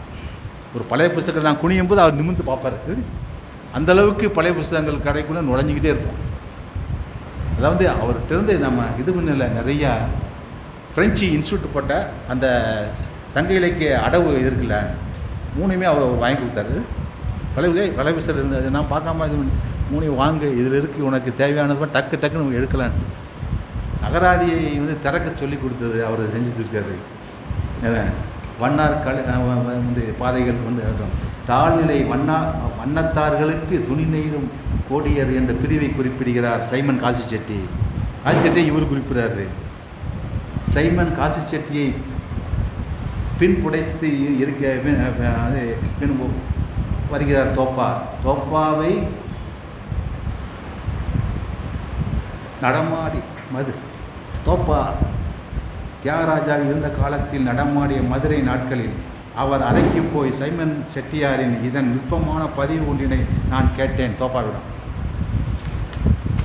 ஒரு பழைய புத்தகங்கள் நான் குனியும் போது அவர் நிமிர்ந்து பார்ப்பார். அந்தளவுக்கு பழைய புத்தகங்கள் கடைக்குள்ளே நுழைஞ்சிக்கிட்டே இருப்போம். அதாவது அவர்கிட்ட நம்ம இது பண்ணல, நிறையா ஃப்ரெஞ்சு இன்ஸ்டியூட் போட்ட அந்த சங்க இலக்கிய அடவு இது இருக்குல்ல, 3மே அவர் வாங்கி கொடுத்தாரு. பழைய புத்தகம் இருந்தது நான் பார்க்காம இது 3 வாங்கு, இதில் இருக்குது உனக்கு தேவையானது டக்கு டக்குன்னு எடுக்கலான்ட்டு. அகராதியை வந்து திறக்க சொல்லி கொடுத்தது அவர் செஞ்சுருக்காரு. வண்ணார் வந்து பாதைகள் வந்து தாழ்நிலை வண்ணத்தார்களுக்கு துணி நெய்தும் கோடியர் என்ற பிரிவை குறிப்பிடுகிறார் சைமன் காசி செட்டி. இவர் குறிப்பிடுறாரு. சைமன் காசி செட்டியை பின்புடைத்து இருக்க வருகிறார் தோப்பாவை நடமாடி தோப்பா தியாகராஜா இருந்த காலத்தில் நடமாடிய மதுரை நாட்களில் அவர் அறைக்கு போய் சைமன் செட்டியாரின் இதன் நுட்பமான பதிவு ஒன்றினை நான் கேட்டேன் தோப்பாவிடம்.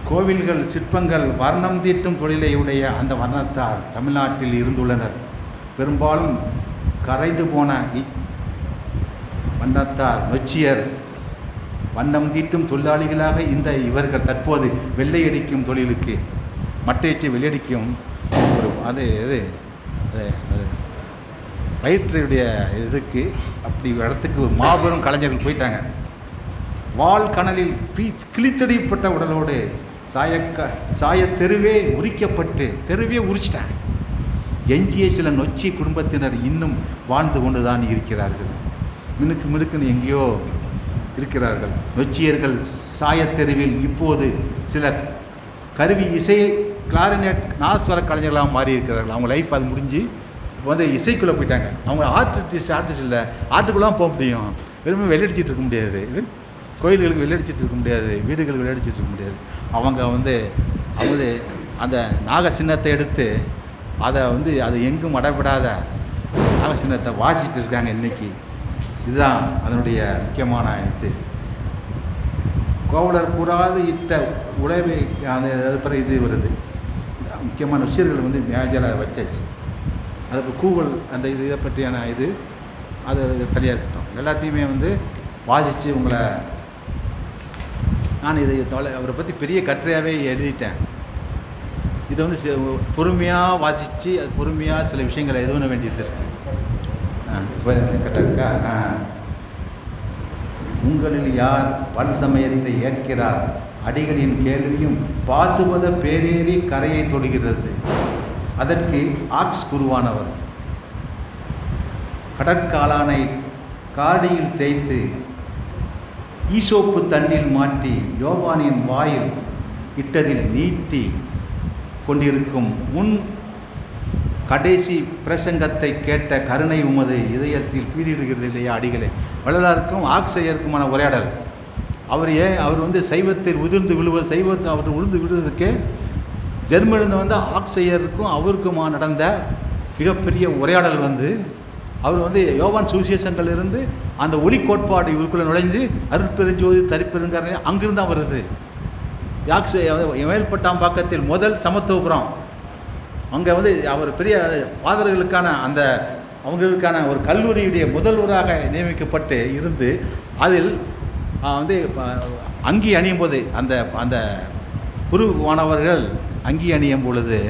கோவில்கள் சிற்பங்கள் வர்ணம் தீட்டும் தொழிலை உடைய அந்த வர்ணத்தார் தமிழ்நாட்டில் இருந்துள்ளனர். பெரும்பாலும் கரைந்து போன வண்ணத்தார் நொச்சியர் வண்ணம் தீட்டும் தொழிலாளிகளாக இவர்கள் தற்போது வெள்ளையடிக்கும் தொழிலுக்கு மட்டையச்சு வெள்ளையடிக்கும் ஒரு அது வயிற்றுடைய இதுக்கு அப்படி இடத்துக்கு ஒரு மாபெரும் கலைஞர்கள் போயிட்டாங்க. வால் கனலில் கிழித்தடிப்பட்ட உடலோடு சாய தெருவே உரிச்சிட்டாங்க. எஞ்சிய சில நொச்சி குடும்பத்தினர் இன்னும் வாழ்ந்து கொண்டு தான் இருக்கிறார்கள். மினுக்குன்னு எங்கேயோ இருக்கிறார்கள். நொச்சியர்கள் சாயத்தெருவில் இப்போது சில கருவி இசை கிளாரினெட் நாதஸ்வர கலைஞர்களாக மாறி இருக்கிறார்கள். அவங்க லைஃப் அது முடிஞ்சு இப்போ வந்து இசைக்குள்ளே போயிட்டாங்க. அவங்க ஆர்டிஸ்ட் இல்லை, ஆர்ட்டுக்குள்ளாம் போக முடியும். வெறுமே வெள்ளடிச்சிட்டு இருக்க முடியாது. இது கோயில்களுக்கு வெள்ளடிச்சிட்டு இருக்க முடியாது, வீடுகளுக்கு வெள்ளடிச்சிட்டு இருக்க முடியாது. அவங்க வந்து அந்த நாக சின்னத்தை எடுத்து அதை வந்து அது எங்கும் அடைபடாத நாக சின்னத்தை வாசிட்டு இருக்காங்க இன்றைக்கி. இதுதான் அதனுடைய முக்கியமான இது. கோவலர் கூறாது இட்ட உழவை அந்த பிறகு இது வருது. முக்கியமான விஷயங்கள் வந்து மேஜராக வச்சாச்சு. அதுக்கு கூவல் அந்த இதை பற்றியான இது அது தனியாக இருக்கட்டும். எல்லாத்தையுமே வந்து வாசித்து உங்களை நான் இதை அவரை பற்றி பெரிய கட்டுரையாகவே எழுதிட்டேன். இதை வந்து பொறுமையாக வாசித்து அது பொறுமையாக சில விஷயங்களை இது பண்ண வேண்டியது இருக்குது. கரெக்டாக இருக்கா? உங்களில் யார் பல் சமயத்தை ஏற்கிறார்? அடிகளின் கேள்வியும் பாசுபத பேரேறி கரையை தொடுகிறது. அதற்கு ஆக்ஸ் குருவானவர் கடற்காலானை காடியில் தேய்த்து ஈசோப்பு தண்டில் மாட்டி யோவானின் வாயில் இட்டதில் நீட்டி கொண்டிருக்கும் முன் கடைசி பிரசங்கத்தை கேட்ட கருணை உமது இதயத்தில் பீரிடுகிறது இல்லையா அடிகளே. வள்ளலாருக்கும் ஆக்ஸையருக்குமான உரையாடல். அவர் வந்து சைவத்தில் உதிர்ந்து விழுவது, சைவத்தை அவர் உழுந்து விழுவதற்கு ஜெர்மனில் வந்து ஆக்ஸையருக்கும் அவருக்குமா நடந்த மிகப்பெரிய உரையாடல் வந்து அவர் வந்து யோவான் சுவிசேஷங்கள் இருந்து அந்த ஒளி கோட்பாடு இவருக்குள்ளே நுழைஞ்சு அருட்பெருஞ்சோதி தரிப்பெருங்கரை அங்கிருந்து தான் வருது. மேல்பட்டாம்பாக்கத்தில் முதல் சமத்துவபுரம் அங்கே வந்து அவர் பெரிய ஃபாதர்களுக்கான அந்த அவங்களுக்கான ஒரு கல்லூரியுடைய முதல்வராக நியமிக்கப்பட்டு இருந்து அதில் வந்து அங்கி அணியும் போது அந்த அந்த குரு மாணவர்கள் அங்கி அணியும் பொழுது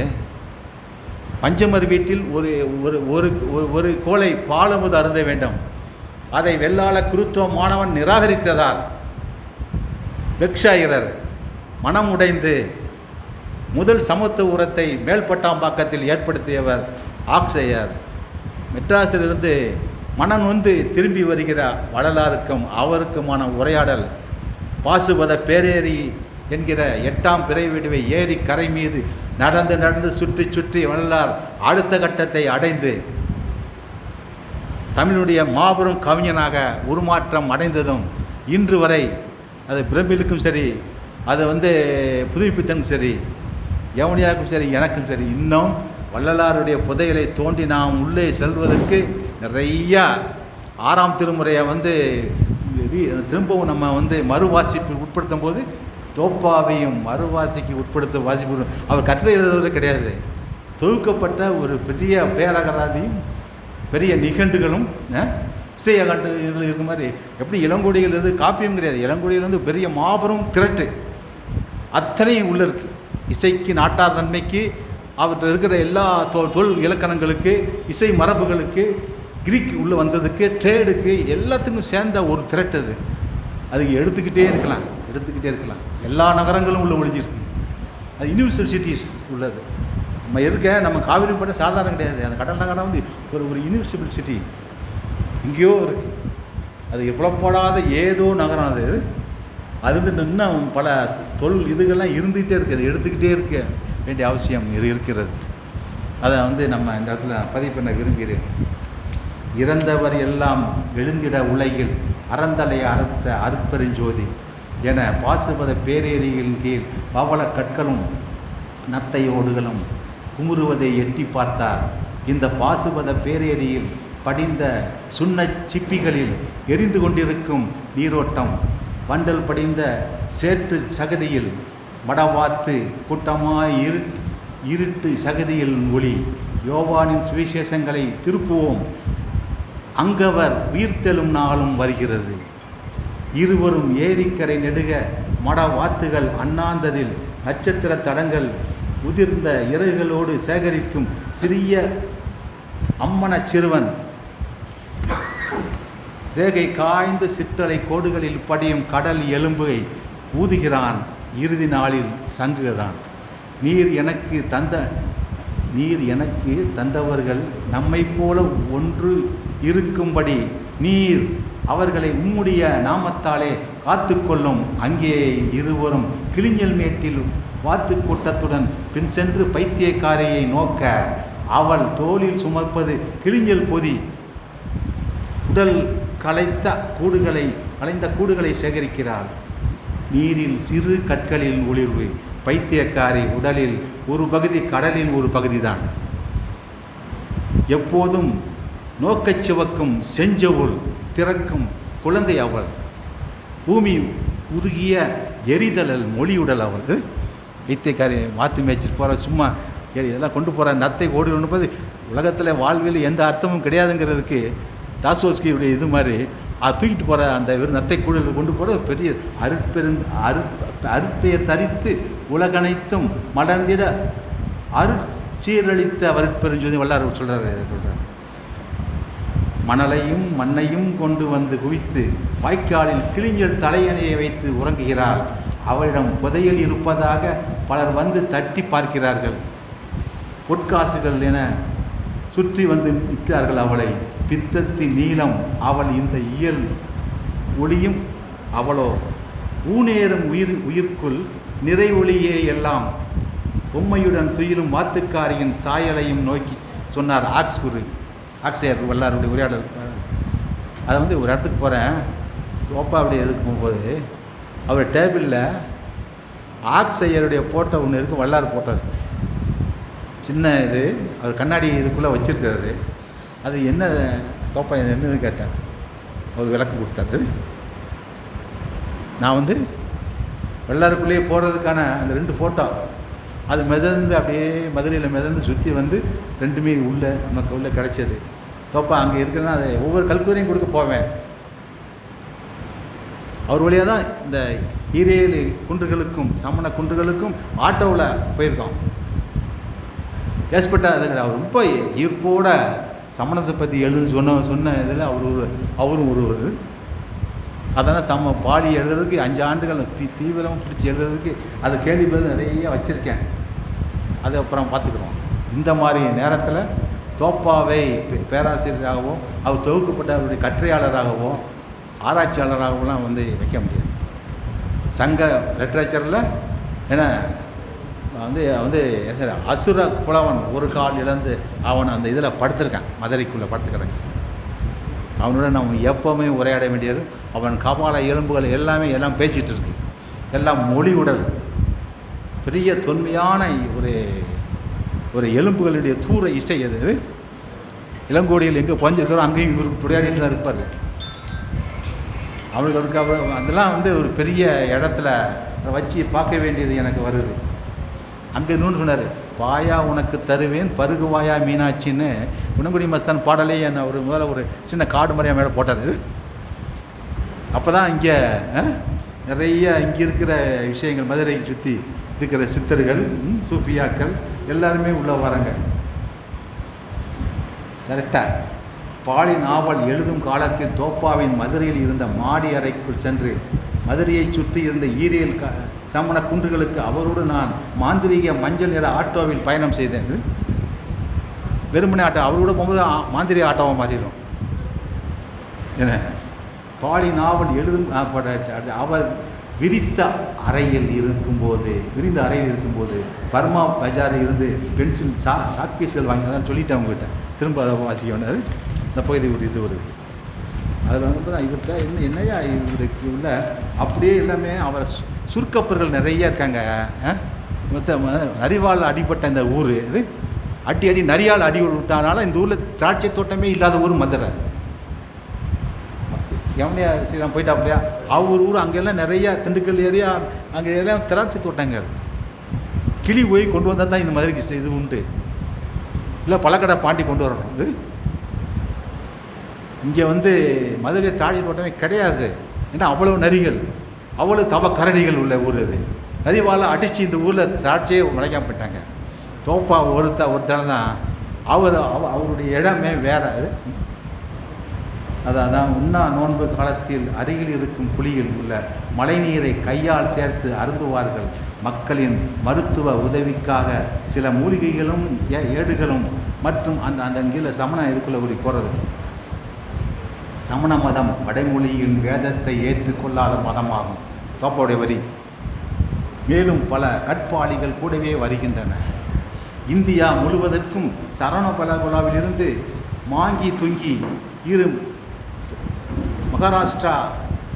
பஞ்சமர் வீட்டில் ஒரு ஒரு ஒரு ஒரு கோலை பாலமுது அருந்த வேண்டும். அதை வெள்ளாள குருத்துவ மாணவன் நிராகரித்ததால் பெக்ஷாயிரர் மனம் உடைந்து முதல் சமத்துவ உரத்தை மேல்பட்டாம்பாக்கத்தில் ஏற்படுத்தியவர் ஆக்சையர். மெட்ராஸிலிருந்து மனம் வந்து திரும்பி வருகிற வள்ளலாருக்கும் அவருக்குமான உரையாடல் பாசுபத பேரேரி என்கிற 8ஆம் பிறை விடுவை ஏரி கரை மீது நடந்து நடந்து சுற்றி சுற்றி வள்ளலார் அடுத்த கட்டத்தை அடைந்து தமிழுடைய மாபெரும் கவிஞனாக உருமாற்றம் அடைந்ததும் இன்று வரை அது பிரமிழுக்கும் சரி, அது வந்து புதுப்பித்தனும் சரி, யமுனியாவுக்கும் சரி, எனக்கும் சரி, இன்னும் வள்ளலாருடைய புதையலை தோண்டி நாம் உள்ளே செல்வதற்கு நிறையா 6ஆம் திருமுறையை வந்து திரும்பவும் நம்ம வந்து மறுவாசிப்பு உட்படுத்தும் போது தோப்பாவையும் மறுவாசிக்கு உட்படுத்த வாசிப்பு அவர் கற்றை எழுதுவது கிடையாது. தொகுக்கப்பட்ட ஒரு பெரிய பேரகராதியும் பெரிய நிகண்டுகளும் இசை அகண்டுகள் இருக்க மாதிரி எப்படி இளங்கோடிகள் இது காப்பியம் கிடையாது. இளங்கோடிகள் வந்து பெரிய மாபெரும் திரட்டு அத்தனையும் உள்ள இருக்குது. இசைக்கு நாட்டார் தன்மைக்கு அவர்கிட்ட இருக்கிற எல்லா தொல் இலக்கணங்களுக்கு இசை மரபுகளுக்கு கிரீக் உள்ளே வந்ததுக்கு ட்ரேடுக்கு எல்லாத்துக்கும் சேர்ந்த ஒரு திரட்டு அது. அதுக்கு எடுத்துக்கிட்டே இருக்கலாம். எல்லா நகரங்களும் உள்ள ஒழிஞ்சிருக்கு. அது யூனிவர்சல் சிட்டிஸ் உள்ளது. நம்ம நம்ம காவிரி பட்ட சாதாரணம் கிடையாது. அந்த கடல் நகரம் வந்து ஒரு யூனிவர்சல் சிட்டி எங்கேயோ இருக்குது. அது புலப்படாத ஏதோ நகரம் அது. அது இன்னும் பல தொல் இதுகள்லாம் இருந்துக்கிட்டே இருக்குது. அது எடுத்துக்கிட்டே இருக்க வேண்டிய அவசியம் இருக்கிறது. அதை வந்து நம்ம இந்த இடத்துல பதிவு பண்ண விரும்புகிறேன். இறந்தவர் எல்லாம் எழுந்திட உலகில் அறந்தலை அறுத்த அருட்பெருஞ்சோதி என பாசுபத பேரேரியின் கீழ் பவள கற்களும் நத்தையோடுகளும் குமுறுவதை எட்டி பார்த்தார். இந்த பாசுபத பேரேரியில் படிந்த சுண்ணச் சிப்பிகளில் எரிந்து கொண்டிருக்கும் நீரோட்டம், வண்டல் படிந்த சேற்று சகதியில் மடவாத்து கூட்டமாய் இருட்டு சகதியில் ஒளி. யோவானின் சுவிசேஷங்களை திருப்புவோம், அங்கவர் உயிர்த்தெழும் நாளும் வருகிறது. இருவரும் ஏரிக்கரை நெடுக மடவாத்துகள் அண்ணாந்ததில் நட்சத்திர தடங்கள் உதிர்ந்த இறகுகளோடு சேகரிக்கும் சிறிய அம்மன சிறுவன் ரேகை காய்ந்த சிற்றலை கோடுகளில் படியும் கடல் எலும்பை ஊதுகிறான். இறுதி நாளில் சங்குதான். நீர் எனக்கு தந்தவர்கள் நம்மை போல ஒன்று இருக்கும்படி நீர் அவர்களை உம்முடைய நாமத்தாலே காத்து கொள்ளும். அங்கே இருவரும் கிளிஞ்சல் மேட்டில் வாத்து கூட்டத்துடன் பின் சென்று பைத்தியக்காரியை நோக்க அவள் தோளில் சுமப்பது கிளிஞ்சல் பொதி. உடல் களைந்த கூடுகளை சேகரிக்கிறாள். நீரில் சிறு கற்களின் ஒளிர்வு. பைத்தியக்காரி உடலில் ஒரு பகுதி, கடலின் ஒரு பகுதிதான். எப்போதும் நோக்கச் சிவக்கும் செஞ்சவுள் திறக்கும் குழந்தை அவள். பூமி உருகிய எரிதழல் மொழியுடல் அவள். பைத்தியக்காரி மாற்று மேய்ச்சிட்டு போகிற சும்மா இதெல்லாம் கொண்டு போகிற நத்தை ஓடி ஒன்றுபோது உலகத்தில் வாழ்வில் எந்த அர்த்தமும் கிடையாதுங்கிறதுக்கு தாசோஸ்கியுடைய இது மாதிரி தூக்கிட்டு போகிற அந்த நத்தை கூடல் கொண்டு போகிற பெரிய அருட்பெயர் தரித்து உலகனைத்தும் மலர்ந்திட அருட்சீரழித்த அருட்பெருஞ்சோதி வல்லார் சொல்கிறார். மணலையும் மண்ணையும் கொண்டு வந்து குவித்து வாய்க்காலில் கிளிஞ்சல் தலையணையை வைத்து உறங்குகிறாள். அவளிடம் புதையல் இருப்பதாக பலர் வந்து தட்டி பார்க்கிறார்கள். பொற்காசுகள் என சுற்றி வந்து நிற்கிறார்கள் அவளை. பித்தத்தின் நீளம் அவள் இந்த இயல் ஒளியும் அவளோ ஊனேறும் உயிர்க்குள் நிறை ஒளியே எல்லாம். பொம்மையுடன் துயிலும் வாத்துக்காரியின் சாயலையும் நோக்கி சொன்னார் ஆக்சையர் வல்லாருடைய உரையாடல். அதை வந்து ஒரு இடத்துக்கு போகிறேன், தோப்பாவுடைய இதுக்கு போகும்போது அவர் டேபிளில் ஆக்சையருடைய ஃபோட்டோ ஒன்று இருக்குது, வல்லார் ஃபோட்டோ இருக்குது. சின்ன இது அவர் கண்ணாடி இதுக்குள்ளே வச்சுருக்காரு. அது என்ன தோப்பா என்னன்னு கேட்டேன். அவர் விளக்கு கொடுத்தாரு. நான் வந்து வெள்ளாருக்குள்ளேயே போடுறதுக்கான அந்த 2 ஃபோட்டோ அது மிதந்து அப்படியே மதுரையில் மிதந்து சுற்றி வந்து 2மே நமக்கு உள்ளே கிடச்சது. தோப்பா அங்கே இருக்குன்னா அதை ஒவ்வொரு கல்குவரையும் கொடுக்க போவேன். அவர் வழியாக தான் இந்த ஈரேழு குன்றுகளுக்கும் சமண குன்றுகளுக்கும் ஆட்டோவில் போயிருக்கோம். ஏற்பட்ட அதுங்க அவர் ரொம்ப ஈர்ப்போட சமணத்தை பற்றி சொன்ன இதில் அவரும் ஒரு அதனால் பாடி எழுதுறதுக்கு 5 ஆண்டுகள் தீவிரமாக பிடிச்சி எழுதுறதுக்கு அது கேள்வி பதில் நிறைய வச்சுருக்கேன். அது அப்புறம் பார்த்துக்குறோம். இந்த மாதிரி நேரத்தில் தோப்பாவை பேராசிரியராகவோ அவர் தொகுக்கப்பட்ட அவருடைய கற்றையாளராகவோ ஆராய்ச்சியாளராகவோலாம் வைக்க முடியாது. சங்க லிட்ரேச்சரில் ஏன்னா அசுர புலவன் ஒரு கால் இழந்து அவன் அந்த இதில் படுத்திருக்கான், மதுரைக்குள்ளே படுத்துக்கிறேன். அவனோட நம்ம எப்போவுமே உரையாட வேண்டியது. அவன் கபால எலும்புகள் எல்லாம் பேசிகிட்டு இருக்கு. எல்லாம் மொழி உடல் பெரிய தொன்மையான ஒரு எலும்புகளுடைய தூர இசை. அது இளங்கோடியில் எங்கே பஞ்சிருக்கிறோம் அங்கேயும் இவருக்கு துடையாடிட்டு தான் இருப்பார். அவர்களுக்கு அதெல்லாம் ஒரு பெரிய இடத்துல வச்சு பார்க்க வேண்டியது எனக்கு வருது. அங்கே இன்னொன்று சொன்னார், பாயா உனக்கு தருவேன் பருகுவாயா மீனாட்சின்னு உணங்குடி மஸ்தான் பாடலே என்ன முதல்ல ஒரு சின்ன காடு மாதிரியாக மேலே போட்டார். அப்போ தான் இங்கே நிறைய இங்கே இருக்கிற விஷயங்கள் மதுரையை சுற்றி இருக்கிற சித்தர்கள் சூஃபியாக்கள் எல்லாருமே உள்ளே வராங்க. கரெக்டாக பாலி நாவல் எழுதும் காலத்தில் தோப்பாவின் மதுரையில் இருந்த மாடி அறைக்குள் சென்று மதுரையை சுற்றி இருந்த ஈரேல் சமண குன்றுகளுக்கு அவரோடு நான் மாந்திரீக மஞ்சள் நிற ஆட்டோவில் பயணம் செய்தேன். வெறுமனே ஆட்டோ அவரோட போகும்போது மாந்திரிக ஆட்டோவாக மாறிடும். என்ன பாலி நாவல் எழுதும் அவர் விரிந்த அறையில் இருக்கும்போது பர்மா பஜாரில் இருந்து பென்சில் சாக்பீஸ்கள் வாங்கி தான் சொல்லிவிட்டேன் அவங்ககிட்ட. திரும்ப அதை வாசிக்க வேண்டாது. இந்த பகுதி ஒரு இது வருது. அதில் இவர்கிட்ட என்னையா இவருக்கு உள்ள அப்படியே எல்லாமே அவர் சுருக்கப்பர்கள் நிறைய இருக்காங்க. நரிவால் அடிப்பட்ட இந்த ஊர் இது அடி நரியால் அடி விட்டானால இந்த ஊரில் திராட்சை தோட்டமே இல்லாத ஊர் மதுரை. எவனையா ஸ்ரீராம் போயிட்டா அப்படியா அவர் ஊர் அங்கெல்லாம் நிறையா திண்டுக்கல் ஏரியா அங்கே எல்லாம் திராட்சை தோட்டங்கள். கிளி போய் கொண்டு வந்தால் தான் இந்த மதுரைக்கு இது உண்டு. இல்லை பழக்கடை பாண்டி கொண்டு வரணும். இது இங்கே மதுரை திராட்சை தோட்டமே கிடையாது. ஏன்னா அவ்வளோ நரிகள் அவ்வளோ கரடிகள் உள்ள ஊர். இது நரிவால் அடித்து இந்த ஊரில் திராட்சையே முளைக்காம போயிட்டாங்க. தோப்பா ஒருத்தர் தான் அவருடைய இடமே வேறு. அதான் உண்ணா நோன்பு காலத்தில் அருகில் இருக்கும் குழியில் உள்ள மழைநீரை கையால் சேர்த்து அருந்துவார்கள். மக்களின் மருத்துவ உதவிக்காக சில மூலிகைகளும் ஏடுகளும் மற்றும் அந்த கீழே சமண இதுக்குள்ளே ஊறி போகிறது. சமண மதம் வடமொழியின் வேதத்தை ஏற்றுக்கொள்ளாத மதமாகும். தோப்பாவுடைய வரி. மேலும் பல கற்பாளிகள் கூடவே வருகின்றன. இந்தியா முழுவதற்கும் சரணபலகுலாவிலிருந்து மாங்கி துங்கி இரு மகாராஷ்டிரா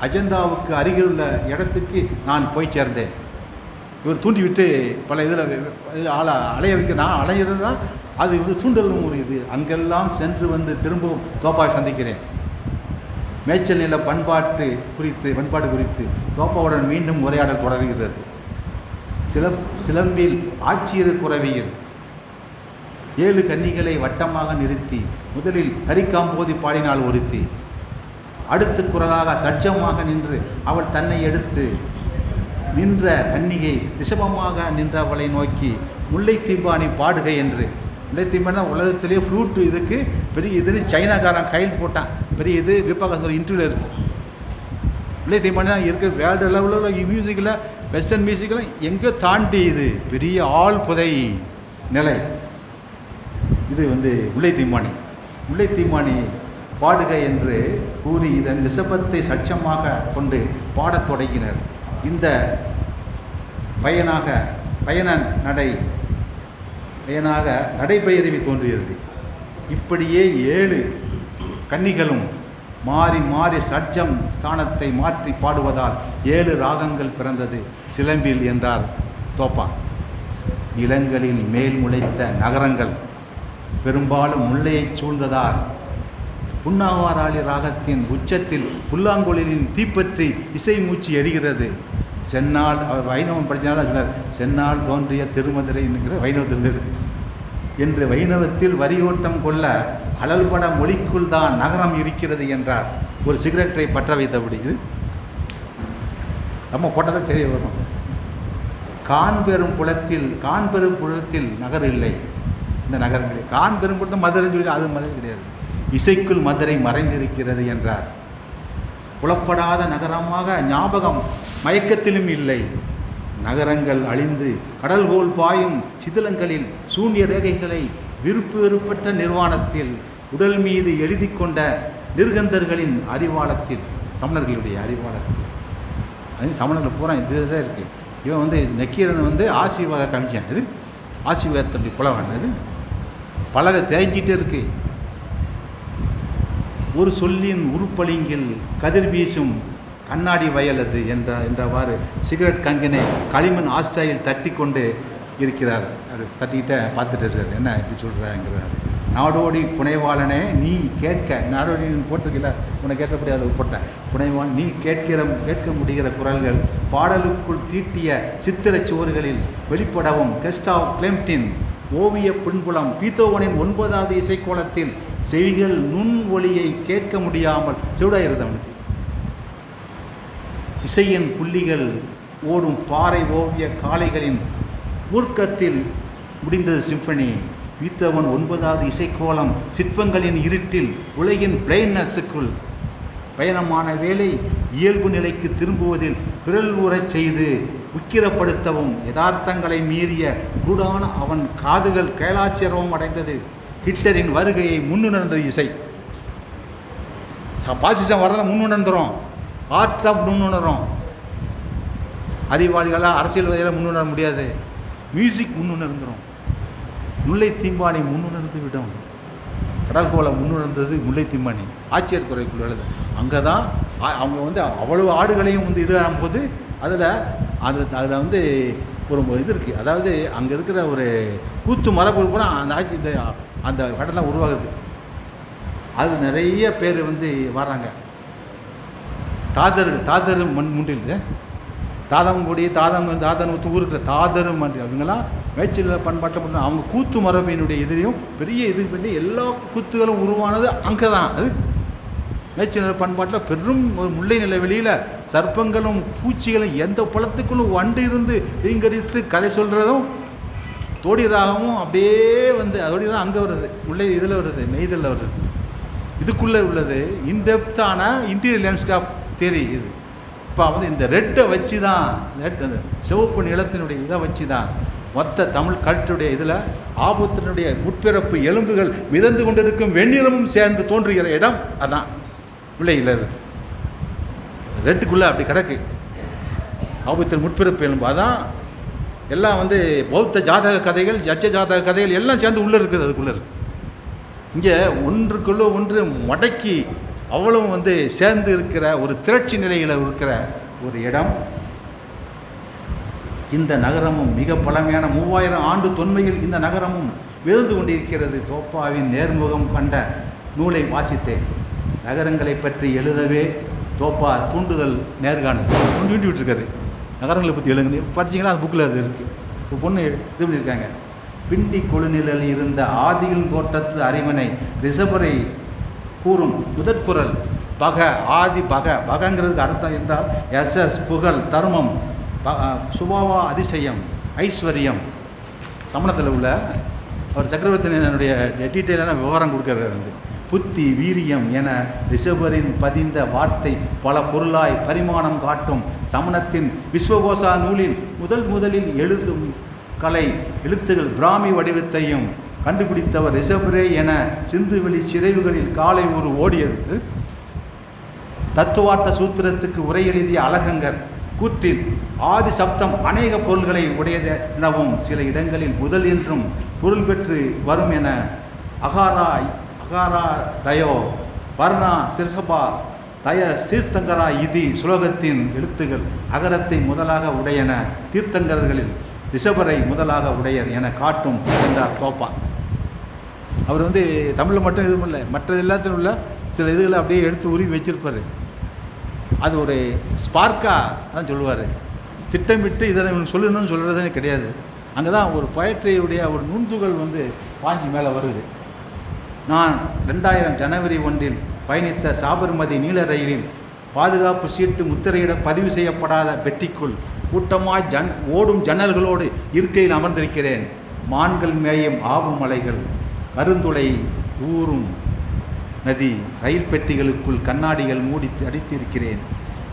அஜந்தாவுக்கு அருகில் உள்ள இடத்துக்கு நான் போய் சேர்ந்தேன். இவர் தூண்டிவிட்டு பல இதில் அலைய வைக்க நான் அலையிறது தான் அது தூண்டலும் ஒரு இது. அங்கெல்லாம் சென்று திரும்பவும் தோப்பாவை சந்திக்கிறேன். மேய்ச்சல் நில பண்பாடு குறித்து தோப்பாவுடன் மீண்டும் உரையாடல் தொடர்கிறது. சிலம்பில் ஆட்சியர் குறவியில் 7 கன்னிகளை வட்டமாக நிறுத்தி முதலில் ஹரிகாம்போதி பாடினாள் ஒருத்தி. அடுத்த குரலாக சட்சமாக நின்று அவள் தன்னை எடுத்து நின்ற கன்னிகை ரிஷபமாக நின்றவளை நோக்கி முல்லை தீம்பானி பாடுக என்று. முல்லை தீம்பானா உலகத்திலேயே ஃப்ளூட் இதுக்கு பெரிய இதுன்னு சைனாக்காரன் கையில் போட்டான். பெரிய இது விபாகாசோட இன்டர்வியூவில் இருக்குது. முல்லை தீம்பானி தான் இருக்குது. வேர்ல்டு லெவலில் மியூசிக்கில் வெஸ்டர்ன் மியூசிக்கில் எங்கே தாண்டி இது பெரிய ஆள் புதை நிலை. இது முல்லை தீம்பானி பாடுக என்று கூறி இதன் ரிஷபத்தை சட்சமாக கொண்டு பாடத் தொடங்கினர். இந்த பயனாக நடைபெயர்வி தோன்றியது. இப்படியே 7 கன்னிகளும் மாறி மாறி சட்சம் ஸ்தானத்தை மாற்றி பாடுவதால் 7 ராகங்கள் பிறந்தது. சிலம்பில் என்றார் தோப்பா. நிலங்களில் மேல் முளைத்த நகரங்கள் பெரும்பாலும் முல்லையை சூழ்ந்ததால் புன்னாவாராளி ராகத்தின் உச்சத்தில் புல்லாங்குழலின் தீப்பற்றி இசை மூச்சு எரிகிறது. சென்னால் அவர் வைணவம் படித்தனால சொன்னார், சென்னால் தோன்றிய திருமதுரை என்கிற வைணவத்திலிருந்து எடுத்து என்று வைணவத்தில் வரியோட்டம் கொள்ள அழல்பட மொழிக்குள் தான் நகரம் இருக்கிறது என்றார். ஒரு சிகரெட்டை பற்ற வைத்தபடி. இது நம்ம போட்டதான் சரி வரும். காண்பெரும் புலத்தில் நகர் இல்லை. இந்த நகரம் கிடையாது. காண்பெரும் புலத்தில் மதுரை சொல்லி அது மதுரை கிடையாது. இசைக்குள் மதுரை மறைந்திருக்கிறது என்றார். புலப்படாத நகரமாக ஞாபகம் மயக்கத்திலும் இல்லை. நகரங்கள் அழிந்து கடல்கோள் பாயும் சிதிலங்களில் சூன்ய ரேகைகளை விருப்பெறுப்பற்ற நிர்வாணத்தில் உடல் மீது எழுதி கொண்ட நிர்கந்தர்களின் அறிவாளத்தில், சமணர்களுடைய அறிவாளத்தில். அது சமணர்கள் பூரா இதுதான் இருக்குது. இவன் வந்து நக்கீரன் ஆசீர்வாத காமிச்சான். இது ஆசீர்வாதத்துடைய புலவன். இது பலகை தேய்ஞ்சிட்டே இருக்கு. ஒரு சொல்லின் உருப்பளிங்கில் கதிர் வீசும் கண்ணாடி வயலது என்றவாறு சிகரெட் கங்கினை களிமண் ஆஸ்டாயில் தட்டி கொண்டு இருக்கிறார். அது தட்டிக்கிட்ட பார்த்துட்டு இருக்கார். என்ன இப்படி சொல்கிறாங்கிறார். நாடோடி புனைவாளனே நீ கேட்க, நாடோடி போட்டிருக்கல, உன்னை கேட்கப்படி அதை போட்டேன். புனைவான் நீ கேட்க முடிகிற குரல்கள் பாடலுக்குள் தீட்டிய சித்திர சுவர்களில் வெளிப்படவும் கெஸ்டாவ் கிளெம்டின் ஓவிய பின்புலம் பீத்தோவனின் 9வது இசைக்கோலத்தில் செவிகள் நுண் ஒளியை கேட்க முடியாமல் செவிடாயிருது அவனுக்கு. இசையின் புள்ளிகள் ஓடும் பாறை ஓவிய காளைகளின் ஊர்க்கத்தில் முடிந்தது சிம்பனி. பீத்தோவன் 9வது இசைக்கோலம் சிற்பங்களின் இருட்டில் உலகின் பிளைன்னஸுக்குள் பயணமான வேலை இயல்பு நிலைக்கு திரும்புவதில் பிறல் உறச் செய்து உக்கிரப்படுத்தவும் யதார்த்தங்களை மீறிய கூடான அவன் காதுகள் கேளாச்சரவம் அடைந்தது. ஹிட்லரின் வருகையை முன்னுணர்ந்தது இசை. பாசிசம் வரதை முன்னுணர்ந்துடும். ஆர்ட் தான் முன்னுணரும். அறிவாளிகளாக அரசியல்வாதிகளாக முன்னுணர முடியாது. மியூசிக் முன்னுணர்ந்துடும். முல்லை தீம்பானி முன்னுணர்ந்து விடும். கடல்கோளை முன்னுணர்ந்தது முல்லை தீம்பானி. ஆட்சியர் குறைக்குள் எழுது. அங்கே தான் அவங்க அவ்வளவு ஆடுகளையும் இது ஆகும்போது அதில் ஒரு இது இருக்குது. அதாவது அங்கே இருக்கிற ஒரு கூத்து மரபு கூட அந்த ஆட்சி அந்த கடலாம் உருவாகுது. அது நிறைய பேர் வராங்க. தாதரு முண்டில் தாதங்குடி தாதன் ஊருக்கு தாதரு மண்டி அவங்கெல்லாம் மேய்ச்சல் பண்பாட்டை பண்ண அவங்க கூத்து மரபினுடைய இதுலேயும் பெரிய இது பண்ணி எல்லா கூத்துகளும் உருவானது அங்கே தான். அது மேய்ச்சல் பண்பாட்டில் பெரும் ஒரு முல்லை நிலை வெளியில் சர்ப்பங்களும் பூச்சிகளும் எந்த புலத்துக்குள்ளும் வண்டு இருந்து ரீங்கரித்து கதை சொல்கிறதும் தோடி ராகமும் அப்படியே அதோடி தான் அங்கே வருது. முல்லை இதில் வருது, நெய்தலில் வருது. இதுக்குள்ளே உள்ளது இன்டெப்த்தான இன்டீரியர் லேண்ட்ஸ்கேப் தியரி. இது இப்போ இந்த ரெட்டை வச்சு தான், அந்த சிவப்பு நிலத்தினுடைய இதை வச்சு தான் மொத்த தமிழ் கல்ட்டுடைய இதில் ஆபத்தினுடைய முற்பிறப்பு எலும்புகள் மிதந்து கொண்டிருக்கும் வெண்ணிலமும் சேர்ந்து தோன்றுகிற இடம் அதான் முல்லையில் இருக்கு. ரெட்டுக்குள்ளே அப்படி கிடக்கு ஆபத்தில் முற்பிறப்பு எலும்பு. அதான் எல்லாம் பௌத்த ஜாதக கதைகள், யட்ச ஜாதக கதைகள் எல்லாம் சேர்ந்து உள்ளே இருக்குது. அதுக்குள்ளே இருக்குது. இங்கே ஒன்றுக்குள்ளே ஒன்று மடக்கி அவ்வளவு சேர்ந்து இருக்கிற ஒரு திரட்சி நிலையில் இருக்கிற ஒரு இடம். இந்த நகரமும் மிக பழமையான 3000 ஆண்டு தொன்மையில் இந்த நகரமும் விழுந்து கொண்டிருக்கிறது. தோப்பாவின் நேர்முகம் கண்ட நூலை வாசித்தேன். நகரங்களை பற்றி எழுதவே தோப்பா தூண்டுதல் நேர்காணல் தூண்டி விட்டுருக்காரு. நகரங்களை பற்றி எழுதுங்க படிச்சிங்கன்னா அந்த புக்கில் அது இருக்குது. ஒரு பொண்ணு இது பண்ணியிருக்காங்க. பிண்டி கொழுநிலையில் இருந்த ஆதியின் தோட்டத்து அறிவனை ரிசபரை கூறும் முதற்குரல் பக. ஆதி பகங்கிறதுக்கு அர்த்தம் என்றால் எஸ்எஸ் புகழ், தர்மம், சுபாவா, அதிசயம், ஐஸ்வர்யம். சமணத்தில் உள்ள அவர் சக்கரவர்த்தியினுடைய டீட்டெயிலான விவரம் கொடுக்கறது. புத்தி, வீரியம் என ரிஷபரின் பதிந்த வார்த்தை பல பொருளாய் பரிமாணம் காட்டும். சமணத்தின் விஸ்வகோசா நூலில் முதலில் எழுதும் கலை எழுத்துகள் பிராமி வடிவத்தையும் கண்டுபிடித்தவர் ரிஷபரே என சிந்துவெளி சிதைவுகளில் காலை ஒரு ஓடியது. தத்துவார்த்த சூத்திரத்துக்கு உரை எழுதிய அழகங்கர் கூற்றில் ஆதி சப்தம் அநேக பொருள்களை உடையது எனவும் சில இடங்களில் முதல் என்றும் பொருள் பெற்று வரும் என அகாரா தயோ வர்ணா சிறுசபா தய தீர்த்தங்கரா இதி சுலோகத்தின் எழுத்துகள் அகரத்தை முதலாக உடையன, தீர்த்தங்கர்களில் ரிஷபரை முதலாக உடையர் என காட்டும் என்றார் தோப்பா. அவர் தமிழில் மட்டும் எதுவும் இல்லை, மற்ற எல்லாத்திலும் உள்ள சில இதுகளை அப்படியே எடுத்து உருவி வச்சிருப்பார். அது ஒரு ஸ்பார்க்காக தான் சொல்லுவார். திட்டமிட்டு இதை சொல்லணும்னு சொல்கிறதே கிடையாது. அங்கே தான் ஒரு பொயட்ரியுடைய ஒரு நுண்துகள் வந்து பாஞ்சி மேலே வருது. நான் 2000 ஜனவரி 1 பயணித்த சாபர்மதி நீல ரயிலில் பாதுகாப்பு சீட்டு முத்திரையிட பதிவு செய்யப்படாத பெட்டிக்குள் கூட்டமாய் ஓடும் ஜன்னல்களோடு இருக்கையில் அமர்ந்திருக்கிறேன். மான்கள் மேயும் ஆவு மலைகள், கருந்துளை ஊறும் நதி, ரயில் பெட்டிகளுக்குள் கண்ணாடிகள் மூடி அடித்திருக்கிறேன்.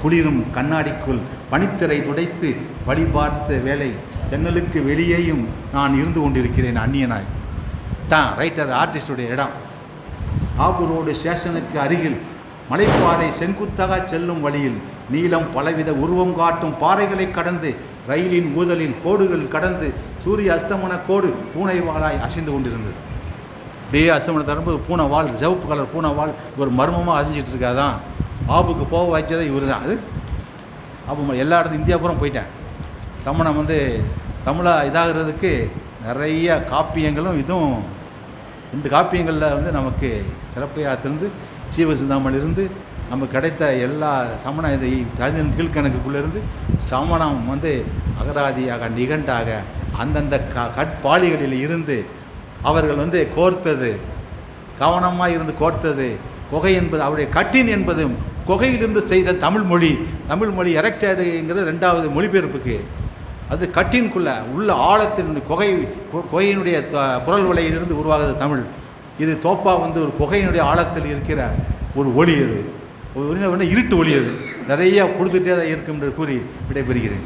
குளிரும் கண்ணாடிக்குள் பனித்திரை துடைத்து வழி பார்த்த வேலை ஜன்னலுக்கு வெளியேயும் நான் இருந்து கொண்டிருக்கிறேன் அந்நியனாய். தான் ரைட்டர் ஆர்டிஸ்டுடைய இடம். ஆபூர் ரோடு ஸ்டேஷனுக்கு அருகில் மலைப்பாதை செங்குத்தாக செல்லும் வழியில் நீளம் பலவித உருவம் காட்டும் பாறைகளை கடந்து ரயிலின் ஊதலில் கோடுகள் கடந்து சூரிய அஸ்தமன கோடு பூனை வாளாய் அசைந்து கொண்டிருந்தது. அப்படியே அஸ்தமனம் தரும்போது பூனை வால், சிவப்பு கலர் பூனை வால் ஒரு மர்மமாக அசைச்சிட்டு இருக்காதான். ஆபுக்கு போக வச்சதே இவர் தான். அது ஆபு எல்லா இடத்துக்கும் இந்தியா பூரா போயிட்டேன். சமணம் வந்து தமிழாக இதாகிறதுக்கு நிறைய காப்பியங்களும் இதுவும் 2 காப்பியங்களில் வந்து நமக்கு சிலப்பையாத்திலிருந்து சீவசிந்தாமணிலிருந்து நமக்கு கிடைத்த எல்லா சமண இது ஜாதியின் கீழ்கணக்குக்குள்ளேருந்து சமணம் வந்து அகராதியாக நிகண்டாக அந்தந்த கட்பாளிகளில் இருந்து அவர்கள் வந்து கோர்த்தது, கவனமாக இருந்து கோர்த்தது. கொகை என்பது அவருடைய கட்டின் என்பதும் கொகையிலிருந்து செய்த தமிழ்மொழி எரெக்டடுங்கிறது 2வது மொழிபெயர்ப்புக்கு. அது கட்டின்குள்ள உள்ள ஆழத்தின் கொகையினுடைய குரல் வலையிலிருந்து உருவாகுது தமிழ். இது தோப்பா வந்து ஒரு கொகையினுடைய ஆழத்தில் இருக்கிற ஒரு ஒளி. அது ஒரு இருட்டு ஒளி. அது நிறைய கொடுத்துட்டே தான் இருக்கும் என்று கூறி விடைபெறுகிறேன்.